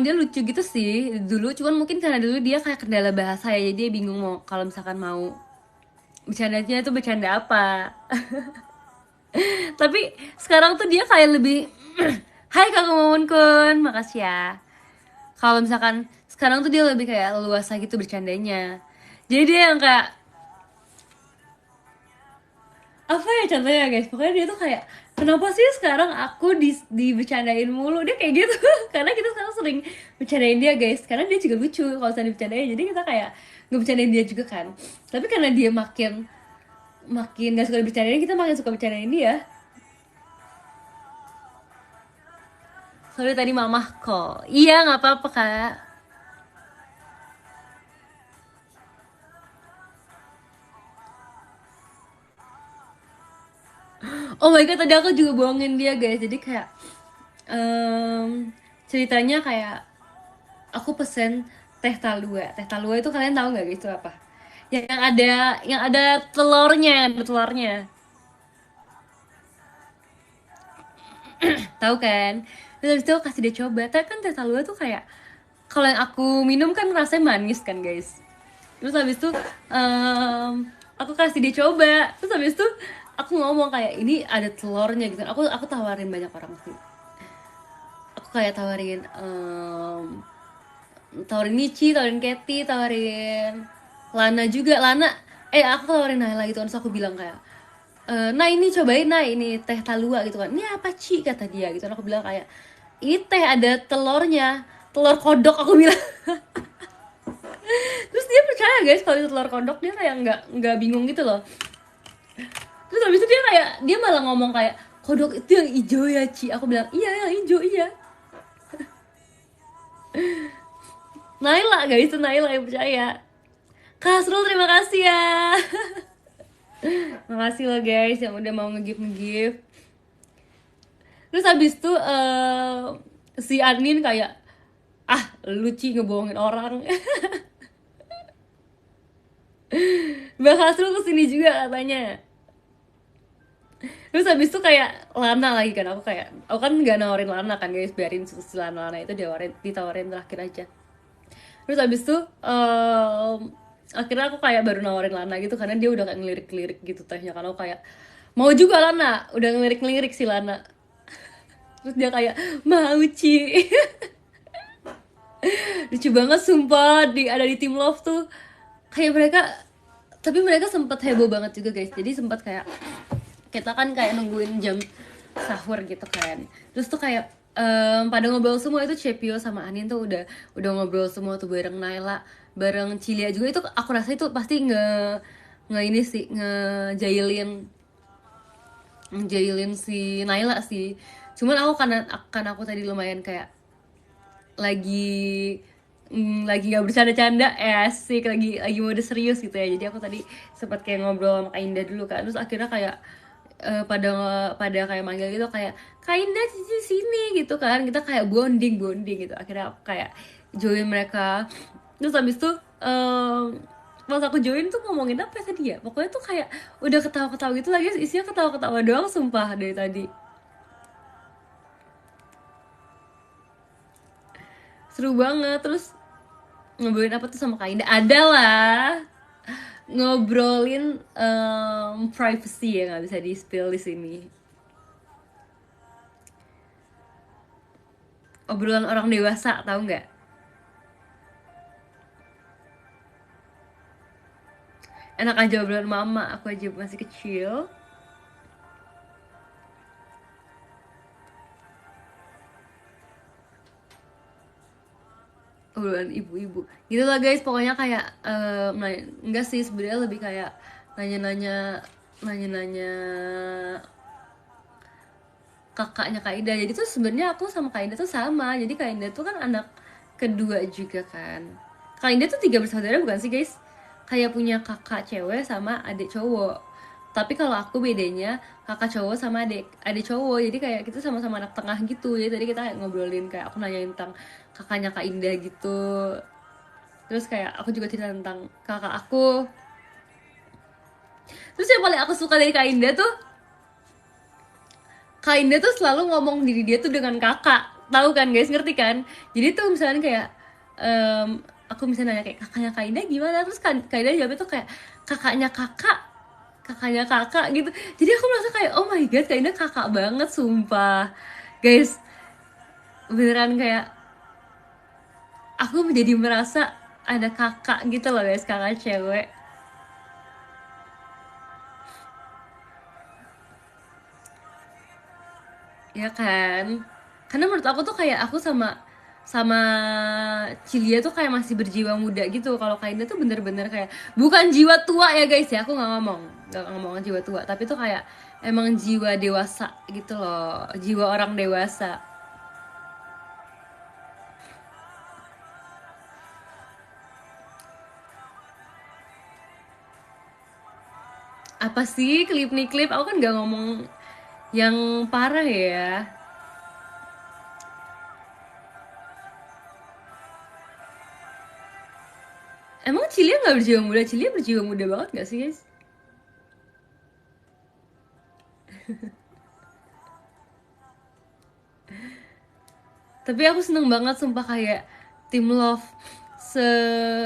dia lucu gitu sih dulu, cuman mungkin karena dulu dia kayak kendala bahasa ya, jadi dia bingung mau kalau misalkan mau bercandanya itu bercanda apa. Tapi sekarang tuh dia kayak lebih Hai Kak Momon Kun, makasih ya. Kalau misalkan sekarang tuh dia lebih kayak luasa gitu bercandanya, jadi dia yang kayak apa ya contohnya guys, pokoknya dia tuh kayak kenapa sih sekarang aku dibercandain mulu, dia kayak gitu. Karena kita sekarang sering bercandain dia guys, karena dia juga lucu kalau misalnya dibercandain, jadi kita kayak ngebercandain dia juga kan. Tapi karena dia makin makin gak suka dibercandain, kita makin suka bercandain dia. Sorry tadi mamah kok. Iya nggak apa-apa kak. Oh my god, tadi aku juga bohongin dia guys, jadi kayak ceritanya kayak aku pesen teh talua. Teh talua itu kalian tahu nggak gitu apa? Yang ada telurnya, yang ada telurnya. Tahu kan? Terus habis itu aku kasih dia coba. Tapi kan teh talua tuh kayak kalau yang aku minum kan rasanya manis kan guys. Terus habis itu aku kasih dia coba. Terus habis itu aku ngomong kayak ini ada telurnya gitu. Aku tawarin banyak orang sih. Aku kayak tawarin Nici, tawarin Katy, tawarin Lana juga. Aku tawarin Naila gitu kan, terus aku bilang kayak nah ini cobain, nah ini teh talua gitu kan, ini apa Ci kata dia gitu kan, aku bilang kayak ini teh ada telurnya, telur kodok aku bilang. Terus dia percaya guys kalau itu telur kodok, dia kayak nggak bingung gitu loh. Terus habis itu dia malah ngomong kayak kodok itu yang hijau ya Ci, aku bilang iya yang hijau iya. Naila guys, itu Naila yang percaya. Kasrul terima kasih ya. Makasih loh guys yang udah mau nge-give. Terus habis itu si admin kayak lucu ngebohongin orang. Mbak Hasrul kesini juga katanya. Terus habis itu kayak Lana lagi kan, aku kan nggak nawarin Lana kan guys, biarin si Lana itu ditawarin terakhir aja. Terus habis itu akhirnya aku kayak baru nawarin Lana gitu karena dia udah kayak ngelirik-ngelirik gitu tehnya, karena aku kayak mau juga Lana, udah ngelirik-ngelirik si Lana. Terus dia kayak mau Ci. lucu banget sumpah ada di Team Love tuh kayak mereka, tapi mereka sempat heboh banget juga guys. Jadi sempat kayak kita kan kayak nungguin jam sahur gitu kan, terus tuh kayak pada ngobrol semua. Itu Cepio sama Anin tuh udah ngobrol semua tuh bareng Naila, bareng Cilia juga. Itu aku rasa itu pasti nge ini sih, ngejailin si Naila sih. Cuman aku karena aku tadi lumayan kayak lagi lagi nggak bercanda-canda, asik, lagi mode serius gitu ya. Jadi aku tadi sempat kayak ngobrol sama Kak Indah dulu kan, terus akhirnya kayak pada pada kayak manggil gitu, kayak Kak Indah Cici sini gitu kan, kita kayak bonding bonding gitu. Akhirnya aku kayak join mereka. Terus habis itu pas aku join tuh ngomongin apa ya tadi ya, pokoknya tuh kayak udah ketawa-ketawa gitu lagi, isinya ketawa-ketawa doang sumpah dari tadi. Seru banget. Terus ngobrolin apa tuh sama Kak Indah, adalah ngobrolin privacy ya, nggak bisa di spill di sini. Obrolan orang dewasa, tahu nggak? Enak aja obrolan mama, aku aja masih kecil. Obrolan ibu-ibu gitu lah guys. Pokoknya kayak enggak sih sebenarnya, lebih kayak nanya-nanya, nanya-nanya kakaknya Kak Ida. Jadi tuh sebenarnya aku sama Kak Ida tuh sama. Jadi Kak Ida tuh kan anak kedua juga kan. Kak Ida tuh tiga bersaudara bukan sih guys? Kayak punya kakak cewek sama adik cowok. Tapi kalau aku bedanya kakak cowok sama adik cowok. Jadi kayak kita sama-sama anak tengah gitu. Jadi tadi kita kayak ngobrolin, kayak aku nanyain tentang kakaknya Kak Indah gitu. Terus kayak aku juga cerita tentang kakak aku. Terus yang paling aku suka dari Kak Indah tuh, Kak Indah tuh selalu ngomong diri dia tuh dengan kakak. Tahu kan guys, ngerti kan? Jadi tuh misalnya kayak aku misalnya nanya kayak kakaknya Kak Indah gimana, terus Kak Indah jawabnya tuh kayak kakaknya kakak, kakaknya kakak gitu. Jadi aku merasa kayak oh my god, Kak Indah kakak banget sumpah. Guys, beneran kayak aku menjadi merasa ada kakak gitu loh guys, kakak cewek. Ya kan, karena menurut aku tuh kayak aku sama sama Cilia tuh kayak masih berjiwa muda gitu. Kalau Kainda tuh bener-bener kayak bukan jiwa tua ya guys ya, aku nggak ngomong jiwa tua, tapi tuh kayak emang jiwa dewasa gitu loh, jiwa orang dewasa. Apa sih klip nih klip, aku kan nggak ngomong yang parah ya. Emang Cilia nggak berjiwa muda? Cilia berjiwa muda banget nggak sih guys? Tapi aku seneng banget sumpah kayak Team Love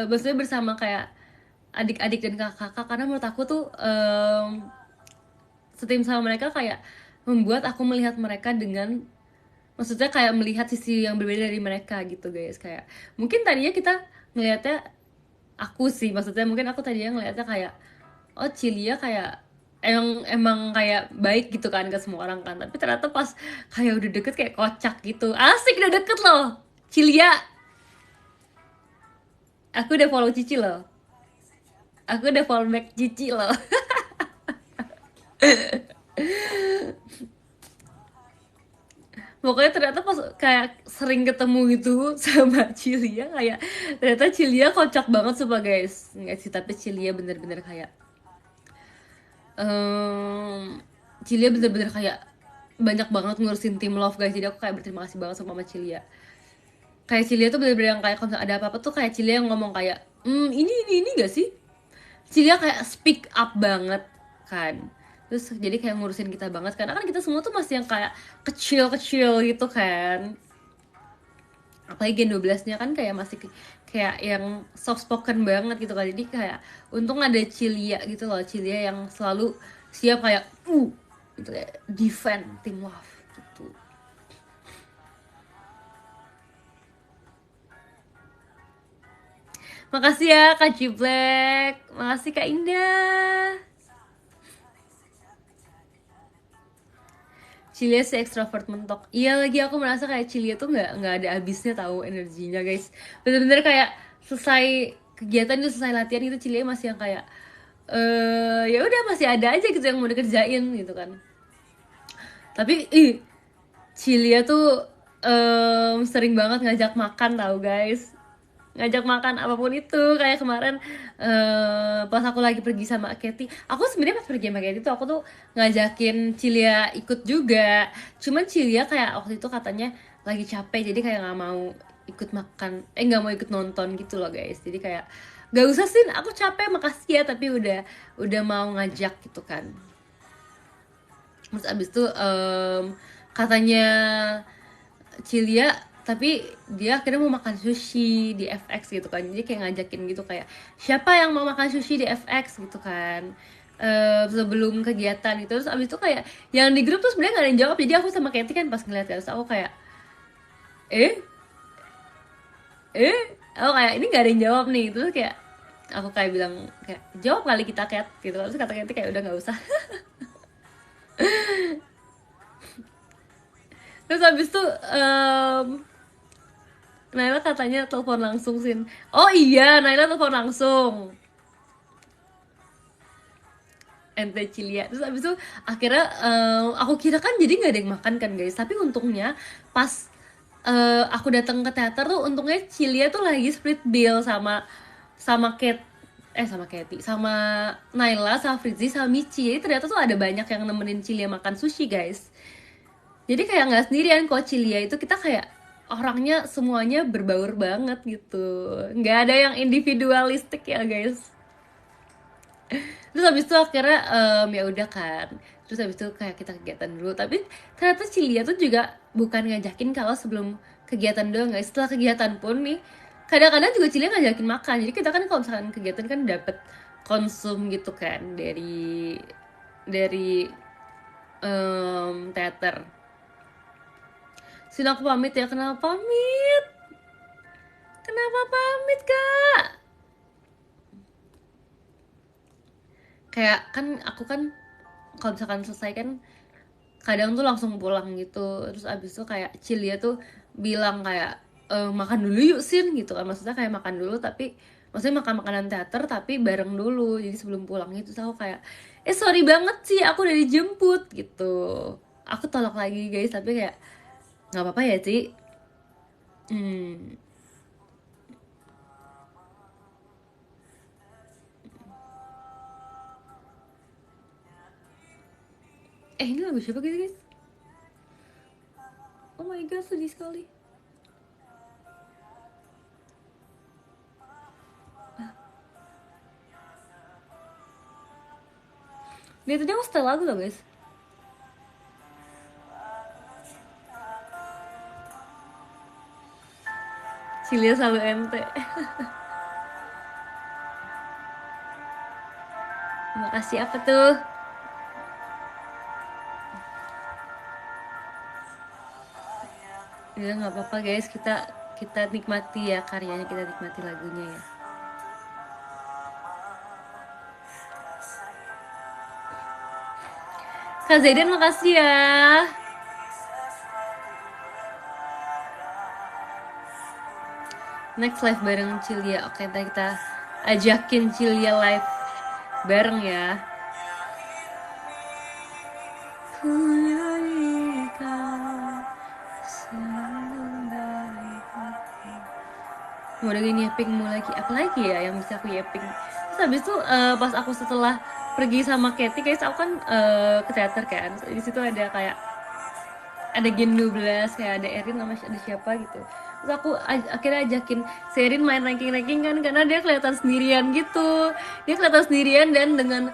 maksudnya bersama kayak adik-adik dan kakak-kakak, karena menurut aku tuh setim sama mereka kayak membuat aku melihat mereka dengan, maksudnya kayak melihat sisi yang berbeda dari mereka gitu guys. Kayak mungkin tadinya kita ngelihatnya, aku sih maksudnya mungkin aku tadinya ngelihatnya kayak oh Cilia kayak emang emang kayak baik gitu kan ke semua orang kan, tapi ternyata pas kayak udah deket kayak kocak gitu. Asik, udah deket loh Cilia. Aku udah follow Cici loh. Aku udah follow back Cici loh. Pokoknya ternyata pas kayak sering ketemu gitu sama Cilia, kayak ternyata Cilia kocak banget sumpah guys. Nggak sih, tapi Cilia bener-bener kayak um, Cilia bener-bener kayak banyak banget ngurusin tim love guys. Jadi aku kayak berterima kasih banget sama Mama Cilia. Kayak Cilia tuh bener-bener yang kayak kalau ada apa-apa tuh kayak Cilia yang ngomong kayak ini gak sih. Cilia kayak speak up banget kan. Terus jadi kayak ngurusin kita banget, karena kan kita semua tuh masih yang kayak kecil-kecil gitu kan. Apalagi Gen 12-nya kan kayak masih kayak yang soft spoken banget gitu kan. Jadi kayak untung ada Cilia gitu loh, Cilia yang selalu siap kayak gitu ya, defend Team Love gitu. Makasih ya Kak Ciblek, makasih Kak Indah. Cilia si ekstrovert mentok. Iya lagi aku merasa kayak Cilia tuh nggak ada habisnya tahu energinya guys. Bener-bener kayak selesai kegiatan itu selesai latihan itu Cilia masih yang kayak ya udah masih ada aja gitu yang mau dikerjain gitu kan. Tapi Cilia tuh sering banget ngajak makan tau guys, ngajak makan apapun itu. Kayak kemarin pas aku lagi pergi sama Katy, aku sebenarnya pas pergi sama Katy tuh aku tuh ngajakin Cilia ikut juga, cuman Cilia kayak waktu itu katanya lagi capek jadi kayak nggak mau ikut makan, nggak mau ikut nonton gitu loh guys. Jadi kayak gak usah sih, aku capek makasih ya, tapi udah mau ngajak gitu kan. Terus abis itu katanya Cilia, tapi dia akhirnya mau makan sushi di FX gitu kan. Jadi kayak ngajakin gitu kayak siapa yang mau makan sushi di FX gitu kan, sebelum kegiatan gitu. Terus abis itu kayak yang di grup tuh sebenarnya gak ada yang jawab. Jadi aku sama Katy kan pas ngeliat terus aku kayak eh eh aku kayak ini gak ada yang jawab nih. Terus kayak aku kayak bilang kayak jawab kali kita Kat gitu. Terus kata Katy kayak udah nggak usah. Terus abis itu Naila katanya telepon langsung Sin. Oh iya, Naila telepon langsung ente Cilia. Terus abis itu akhirnya aku kira kan jadi nggak ada yang makan kan guys. Tapi untungnya pas aku datang ke teater tuh untungnya Cilia tuh lagi split bill sama sama Kate, sama Katy, sama Naila, sama Fritzi, sama Michi. Jadi ternyata tuh ada banyak yang nemenin Cilia makan sushi guys. Jadi kayak nggak sendirian kok Cilia itu, kita kayak orangnya semuanya berbaur banget gitu, nggak ada yang individualistik ya guys. Terus habis itu akhirnya ya udah kan, terus habis itu kayak kita kegiatan dulu. Tapi ternyata Cilia tuh juga bukan ngajakin kalau sebelum kegiatan doang guys, setelah kegiatan pun nih kadang-kadang juga Cilia ngajakin makan. Jadi kita kan kalau misalkan kegiatan kan dapet konsum gitu kan dari teater. Sini aku pamit ya. Kenapa pamit? Kenapa pamit kak? Kayak kan aku kan kalau misalkan selesai kan kadang tuh langsung pulang gitu. Terus abis itu kayak Cilia tuh bilang kayak makan dulu yuk Sin gitu kan. Maksudnya kayak makan dulu tapi maksudnya makan makanan teater tapi bareng dulu. Jadi sebelum pulang itu aku kayak sorry banget sih aku udah dijemput gitu. Aku tolak lagi guys, tapi kayak nggak apa-apa ya Ci. hmm. Ini lagu siapa gitu guys? Oh my god, sedih sekali. Dia tadi aku setel lagu loh guys. Cilia selalu ente. Makasih apa tuh? Ya nggak apa-apa guys, kita nikmati ya karyanya, kita nikmati lagunya ya. Kak Zaidan makasih ya. Next live bareng Cilia. Oke, ntar kita ajakin Cilia live bareng ya. Mau lagi yaping mau lagi apa lagi ya yang bisa aku yaping. Terus habis itu pas aku setelah pergi sama Katy guys, aku kan ke teater kan. Di situ ada kayak ada Gen 12, kayak ada Erin sama ada siapa gitu. Terus aku akhirnya ajakin Serin main ranking-ranking kan, karena dia kelihatan sendirian gitu. Dia kelihatan sendirian dan dengan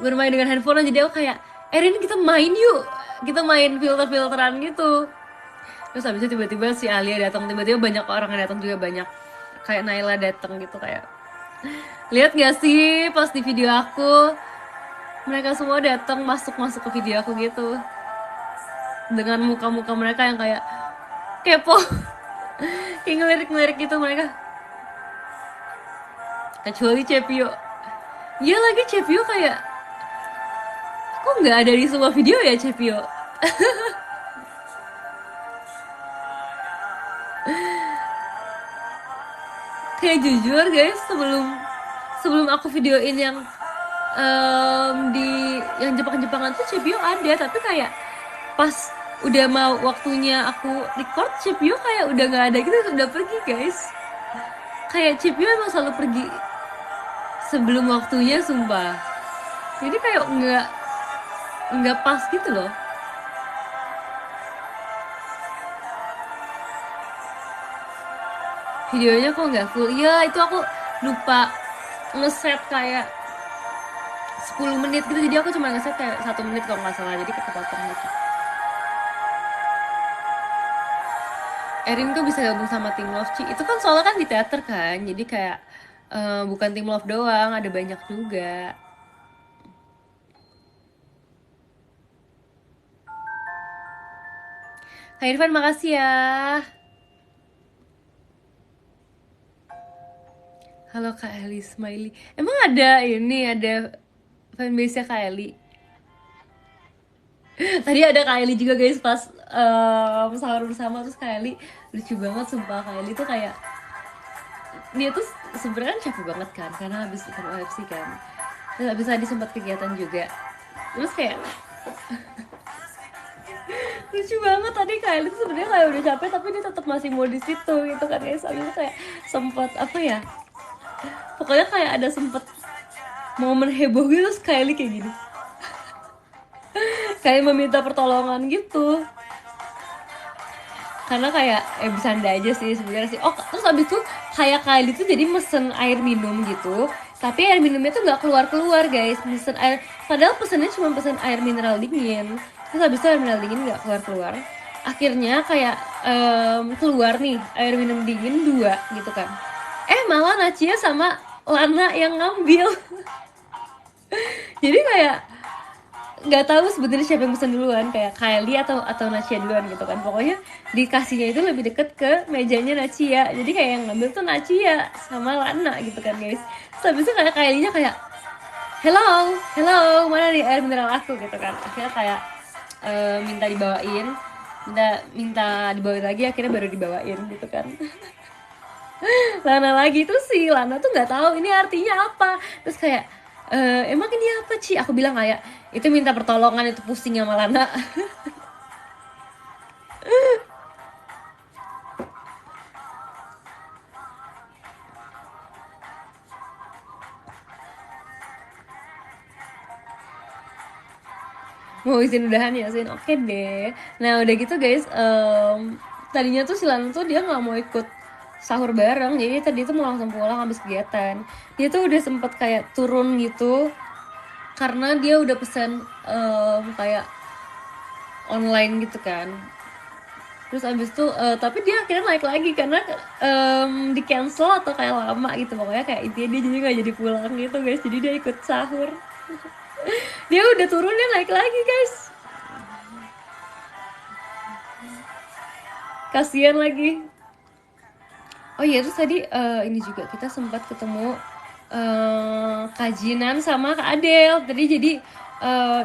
bermain dengan handphone. Jadi aku kayak, Erin kita main yuk, kita main filter-filteran gitu. Terus habis itu tiba-tiba si Alia datang, tiba-tiba banyak orang yang datang juga, banyak kayak Naila datang gitu. Kayak lihat gak sih pas di video aku, mereka semua datang masuk ke video aku gitu dengan muka-muka mereka yang kayak kepo. Kayak ngelirik-ngelirik gitu mereka. kecuali Cepio. Iya lagi Cepio kayak kok nggak ada di semua video ya Cepio. Kayak jujur guys, sebelum sebelum aku videoin yang di yang Jepang-Jepangan tuh Cepio ada, tapi kayak pas udah mau waktunya aku record Cepio kayak udah nggak ada gitu, udah pergi guys. Kayak Cepio emang selalu pergi sebelum waktunya sumpah. Jadi kayak nggak pas gitu loh. Videonya kok nggak full. Iya itu aku lupa ngeset kayak 10 menit gitu, jadi aku cuma ngeset kayak 1 menit kalau nggak salah, jadi kepotong gitu. Erin tuh bisa gabung sama Tim Love Ci. Itu kan soalnya kan di teater kan, jadi kayak bukan Tim Love doang, ada banyak juga. Kak Irfan makasih ya. Halo Kak Eli Smiley. Emang ada ini, ada fanbase-nya Kak Eli? Tadi ada Kak Eli juga guys pas sahur bersama, terus Kak Eli lucu banget sumpah. Kak Eli tuh kayak dia tuh sebenarnya kan capek banget kan karena habis ikut OFC kan. Terus habis tadi sempat kegiatan juga. Terus kayak lucu banget tadi Kak Eli tuh sebenarnya kayak udah capek tapi dia tetap masih mau di situ gitu kan guys. Habis itu kayak sempat apa ya? Pokoknya kayak ada sempet momen heboh gitu, terus Kak Eli kayak gini. Kayak meminta pertolongan gitu. Karena kayak bercanda aja sih sebenarnya sih. Oh terus abis itu kayak Kylie tuh jadi mesen air minum gitu, tapi air minumnya tuh nggak keluar guys. Mesen air, padahal pesennya cuma pesen air mineral dingin. Terus abis itu air mineral dingin nggak keluar. Akhirnya kayak keluar nih air minum dingin 2 gitu kan. Malah Nacia sama Lana yang ngambil. Jadi kayak nggak tahu sebenarnya siapa yang pesen duluan, kayak Kylie atau Nacia duluan gitu kan. Pokoknya dikasihnya itu lebih deket ke mejanya Nacia, jadi kayak yang ngambil tuh Nacia sama Lana gitu kan guys. Terus habis itu kayak Kylie-nya kayak hello hello mana nih air mineral aku gitu kan. Akhirnya kayak minta dibawain, minta dibawain lagi, akhirnya baru dibawain gitu kan. Lana lagi tuh si Lana tuh nggak tahu ini artinya apa, terus kayak emang ini apa Ci, aku bilang kayak itu minta pertolongan, itu pusing sama Lana. Mau izin udahan ya Sin, oke deh. Nah udah gitu guys, tadinya tuh si Lana tuh dia nggak mau ikut sahur bareng, jadi tadi tuh mau langsung pulang habis kegiatan. Dia tuh udah sempet kayak turun gitu karena dia udah pesan kayak online gitu kan. Terus abis itu tapi dia akhirnya naik lagi karena di cancel atau kayak lama gitu, pokoknya kayak intinya dia jadi nggak jadi pulang gitu guys, jadi dia ikut sahur. Dia udah turun, dia naik lagi guys, kasihan lagi. Oh iya terus tadi ini juga kita sempat ketemu Kajinan sama Kak Adel tadi, jadi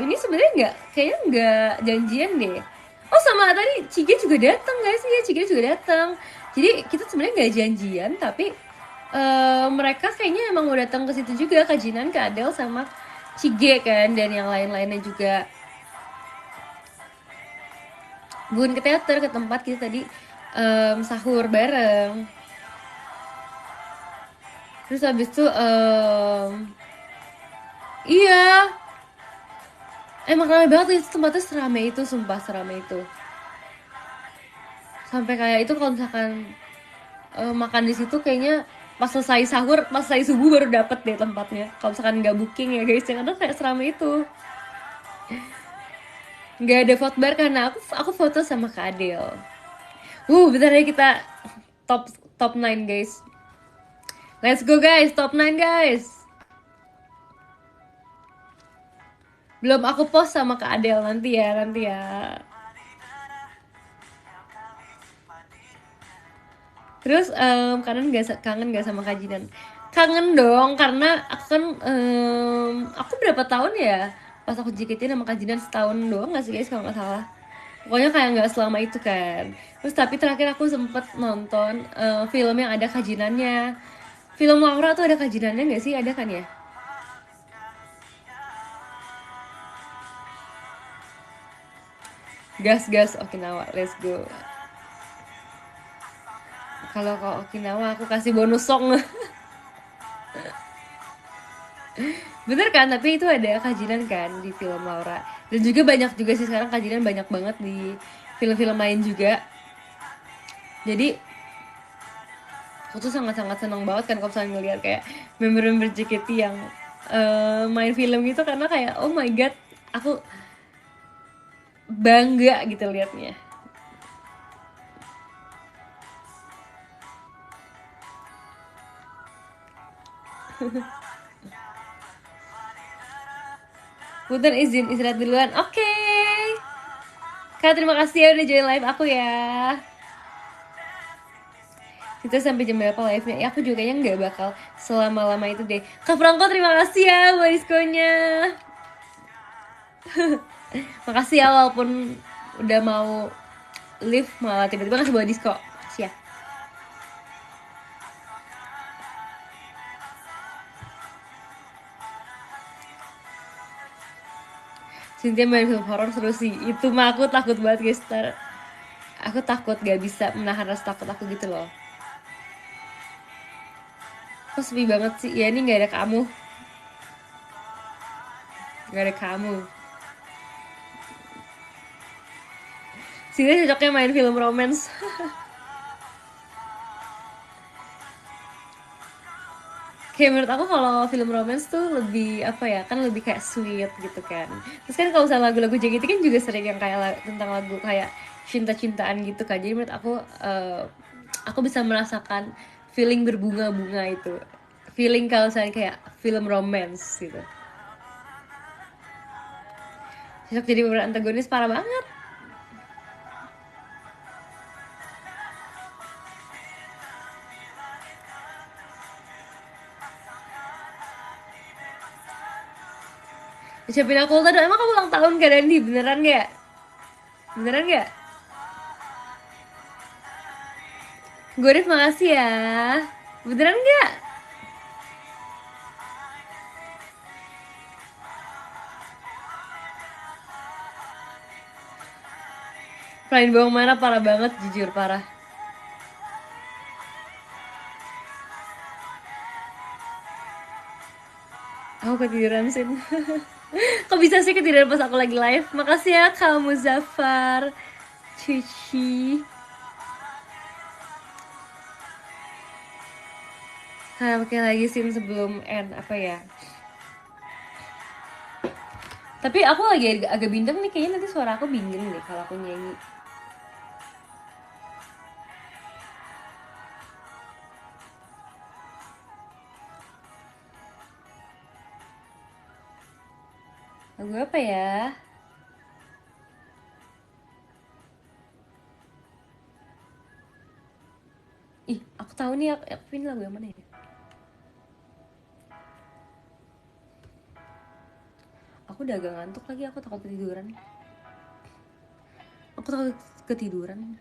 ini sebenarnya kayaknya nggak janjian deh. Oh sama tadi Cige juga datang guys, ya Cige juga datang. Jadi kita sebenarnya nggak janjian, tapi mereka kayaknya emang mau datang ke situ juga, Kajinan, Kak Adel sama Cige kan, dan yang lain-lainnya juga. Bukan ke teater, ke tempat kita tadi sahur bareng. Terus habis itu iya emang ramai banget itu tempatnya, seramai itu sumpah, seramai itu. Sampai kayak itu kalau misalkan makan di situ kayaknya pas selesai sahur, pas selesai subuh baru dapet deh tempatnya. Kalau misalkan nggak booking ya guys, yang ada kayak seramai itu. Nggak ada foto bar karena aku foto sama Kak Adel. Bentar ya kita top top 9 guys. Let's go guys, top 9 guys. Belum aku post sama Kak Adel, nanti ya. Terus kangen gak sama Kajinan? Kangen dong, karena aku kan aku berapa tahun ya pas aku JKT sama Kak Jinan, setahun doang nggak sih guys kalau nggak salah. Pokoknya kayak nggak selama itu kan. Terus tapi terakhir aku sempet nonton film yang ada Kak Jinannya. Film Laura tuh ada Kak Jinannya nggak sih? Ada kan ya? Gas gas Okinawa, let's go. Kalau ke Okinawa aku kasih bonus song. Bener kan? Tapi itu ada kajian kan di film Laura. Dan juga banyak juga sih sekarang kajian banyak banget di film-film lain juga. Jadi aku tuh sangat-sangat senang banget kan kalau misalnya ngeliat kayak member-member JKT yang main film gitu, karena kayak oh my god, aku bangga gitu liatnya. Punten izin istirahat duluan. Oke. Kak, terima kasih ya udah join live aku ya. Kita sampai jam berapa live-nya? Ya aku juga kayaknya nggak bakal selama-lama itu deh. Kak Franco terima kasih ya buat diskonya. Makasih ya walaupun udah mau live malah tiba-tiba ngasih buat disko. Makasih ya. Cynthia main film horor seru sih. Itu mah aku takut banget guys. Aku takut gak bisa menahan rasa takut aku gitu loh. Kok sepi banget sih? Ya ini gak ada kamu. Gak ada kamu. Sini cocoknya main film romance. Kayak menurut aku kalau film romance tuh lebih apa ya, kan lebih kayak sweet gitu kan. Terus kan kalau misalnya lagu-lagu JKT kan juga sering yang kayak tentang lagu kayak cinta-cintaan gitu kan. Jadi menurut aku bisa merasakan feeling berbunga-bunga itu. Feeling kalau misalnya kayak film romance gitu. Cocok jadi pemeran antagonis parah banget. Ucapin aku tadi, emang kamu ulang tahun gak Dandi? Beneran gak? Beneran gak? Gorif makasih ya. Beneran gak? Flying bawang merah parah banget, jujur parah. Aku ketiduran sih. Kok bisa sih ketiduran pas aku lagi live? Makasih ya kamu Zafar, Cici. Nah, pakai lagi sim sebelum end apa ya? Tapi aku lagi agak bindeng nih, kayaknya nanti suara aku bindeng deh kalau aku nyanyi. Lagu apa ya? Ih, aku tahu nih, aku pilih lagu yang mana ya? Aku udah agak ngantuk lagi, aku takut ketiduran. Aku takut ketiduran.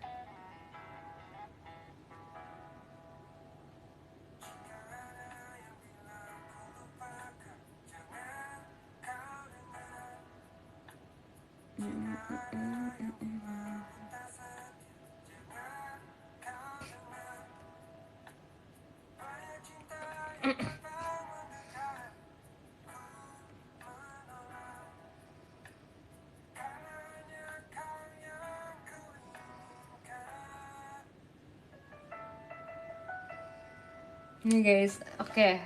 Nih guys, oke.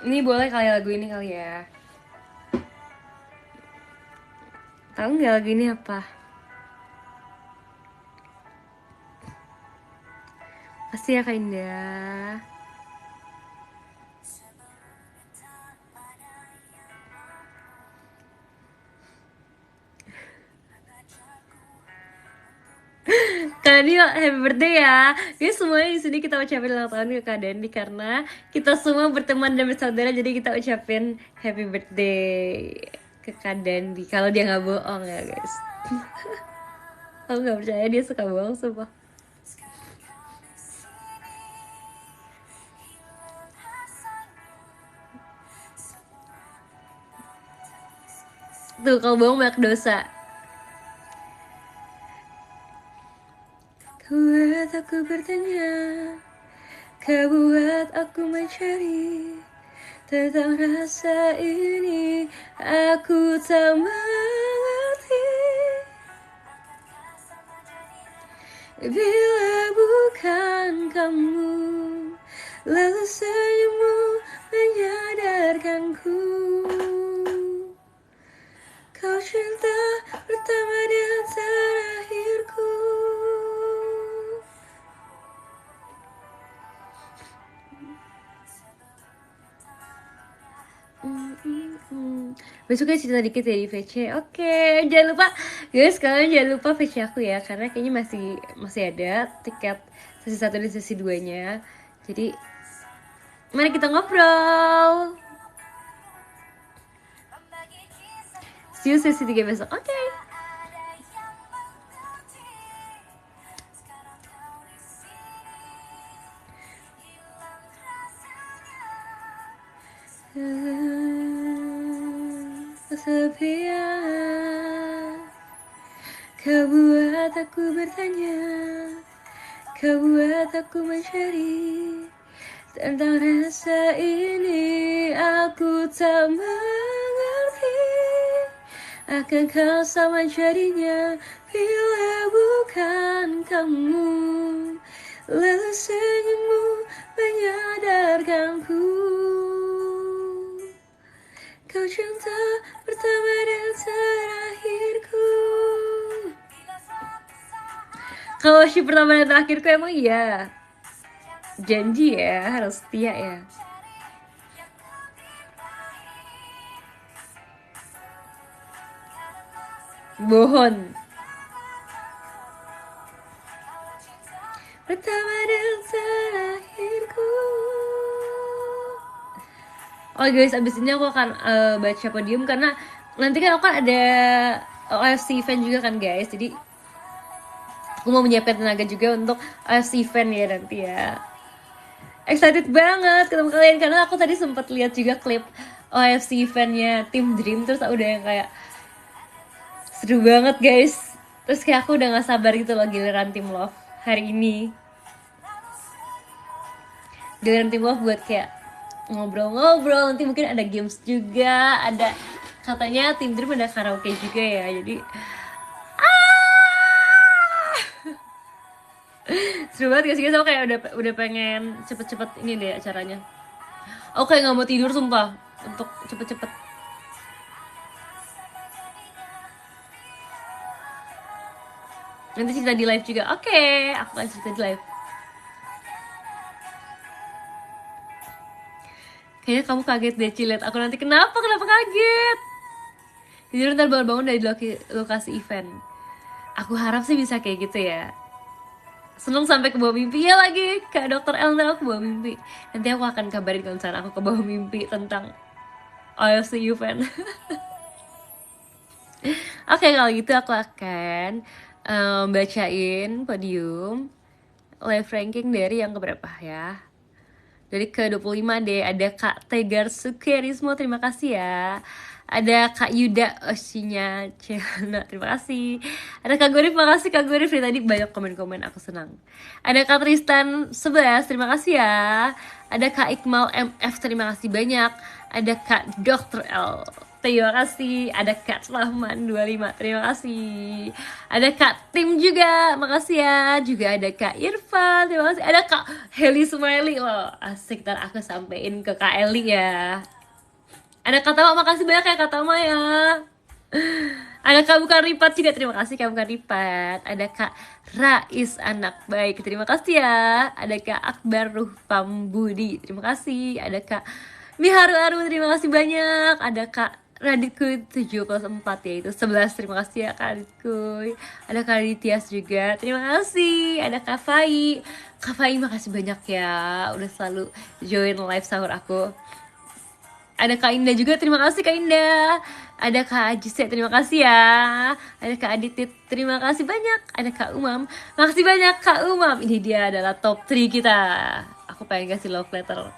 Ini boleh kali lagu ini kali ya. Tahu nggak lagu ini apa? Pasti ya Kak Indah. Kak Dani, happy birthday ya. Jadi semuanya di sini kita ucapin ulang tahun ke Kak Dani karena kita semua berteman dan bersaudara, jadi kita ucapin happy birthday ke Kak Dani. Kalau dia nggak bohong ya guys. Aku nggak percaya dia suka bohong sumpah. Tuh kalau bohong banyak dosa. Kau buat aku bertanya, kau buat aku mencari tentang rasa ini, aku tak mengerti. Bila bukan kamu, lalu senyummu menyadarkanku. Kau cinta pertama dan terakhirku. Besoknya cerita dikit ya di VC. Oke, jangan lupa guys, kalian jangan lupa VC aku ya, karena kayaknya masih ada tiket sesi 1 dan sesi 2-nya. Jadi mari kita ngobrol. See you sesi 3 besok. Oke. Kesepian, kau buat aku bertanya, kau buat aku mencari tentang rasa ini, aku tak mengerti. Akan kau sama jadinya bila bukan kamu, lalu senyummu menyadarkanku. Kau cinta pertama dan terakhirku. Kalau si pertama dan terakhirku emang iya. Janji ya, harus setia ya. Bohong. Pertama dan terakhirku. Oh guys, abis ini aku akan baca podium karena nanti kan aku kan ada OFC event juga kan guys. Jadi aku mau menyiapkan tenaga juga untuk OFC event ya nanti ya. Excited banget ketemu kalian karena aku tadi sempat lihat juga klip OFC eventnya Team Dream, terus udah yang kayak seru banget guys. Terus kayak aku udah gak sabar gitu loh giliran Team Love hari ini. Giliran Team Love buat kayak ngobrol-ngobrol, nanti mungkin ada games juga, ada katanya Team Dream ada karaoke juga ya, jadi seru banget guys. Aku kayak udah pengen cepet-cepet ini deh acaranya. Aku kayak nggak mau tidur sumpah untuk cepet-cepet. Nanti cerita di live juga. Oke, aku akan cerita di live. Kayaknya kamu kaget deh Cilet. Aku nanti kenapa kaget? Jadi ntar bangun-bangun dari lokasi event. Aku harap sih bisa kayak gitu ya. Seneng sampai ke bawah mimpi ya lagi. Kak Dokter El, ntar aku ke bawah mimpi. Nanti aku akan kabarin kalau misalnya aku ke bawah mimpi tentang OFC event. Oke, kalau gitu aku akan bacain podium live ranking dari yang keberapa ya. Dari ke-25 deh, ada Kak Tegar Sukerismo, terima kasih ya. Ada Kak Yuda Oshinya Cena, terima kasih. Ada Kak Gorif, terima kasih Kak Gorif. Tadi banyak komen-komen, aku senang. Ada Kak Tristan 11, terima kasih ya. Ada Kak Iqmal MF, terima kasih banyak. Ada Kak Dr. L, terima kasih. Ada Kak Selahman 25, terima kasih. Ada Kak Tim juga, makasih ya. Juga ada Kak Irfan, terima kasih. Ada Kak Heli Smiley, loh asik, ntar aku sampein ke Kak Eli ya. Ada Kak Tama, makasih banyak ya Kak Tama ya. Ada Kak Bukan Ripat juga, terima kasih Kak Bukan Ripat. Ada Kak Rais Anak Baik, terima kasih ya. Ada Kak Akbar Ruh Pambudi, terima kasih. Ada Kak Miharu Aru, terima kasih banyak. Ada Kak Raditku 7+4 yaitu 11. Terima kasih ya Kak Raditku. Ada Kak Raditias juga, terima kasih. Ada Kak Fai. Kak Fai makasih banyak ya udah selalu join live sahur aku. Ada Kak Indah juga, terima kasih Kak Indah. Ada Kak Ajise, terima kasih ya. Ada Kak Aditit, terima kasih banyak. Ada Kak Umam, makasih banyak Kak Umam. Ini dia adalah top 3 kita. Aku pengen kasih love letter.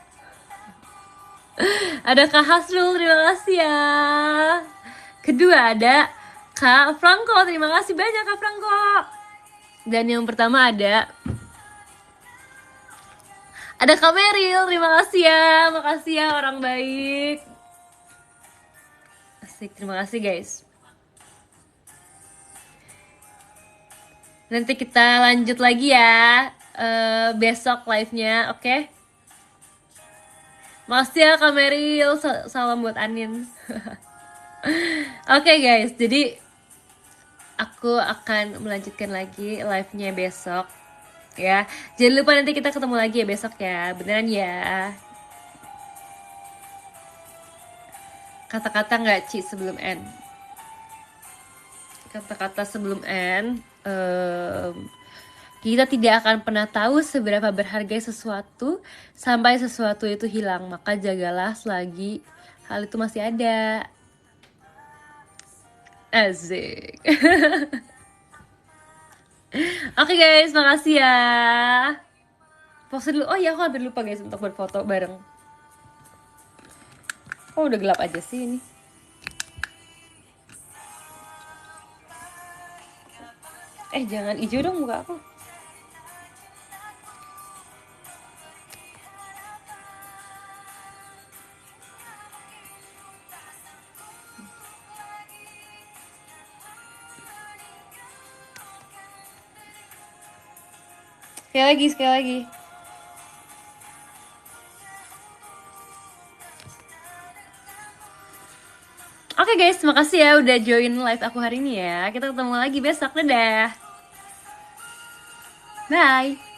Ada Kak Hasrul, terima kasih ya. Kedua ada Kak Franco, terima kasih banyak Kak Franco. Dan yang pertama ada Kak Meril, terima kasih ya. Makasih ya orang baik. Asik, terima kasih guys. Nanti kita lanjut lagi ya besok live-nya, oke? Makasih ya Kak Meril, salam buat Anin. Oke guys, jadi aku akan melanjutkan lagi live-nya besok ya. Jangan lupa nanti kita ketemu lagi ya besok ya, beneran ya. Kata-kata nggak Ci sebelum end? Kata-kata sebelum end, kita tidak akan pernah tahu seberapa berharga sesuatu sampai sesuatu itu hilang. Maka jagalah selagi hal itu masih ada. Asik. Oke guys, makasih ya. Pause dulu. Oh iya, aku hampir lupa guys untuk berfoto bareng. Oh udah gelap aja sih ini. Jangan hijau dong muka aku. Sekali lagi. Oke guys, makasih ya udah join live aku hari ini ya. Kita ketemu lagi besok, dadah. Bye.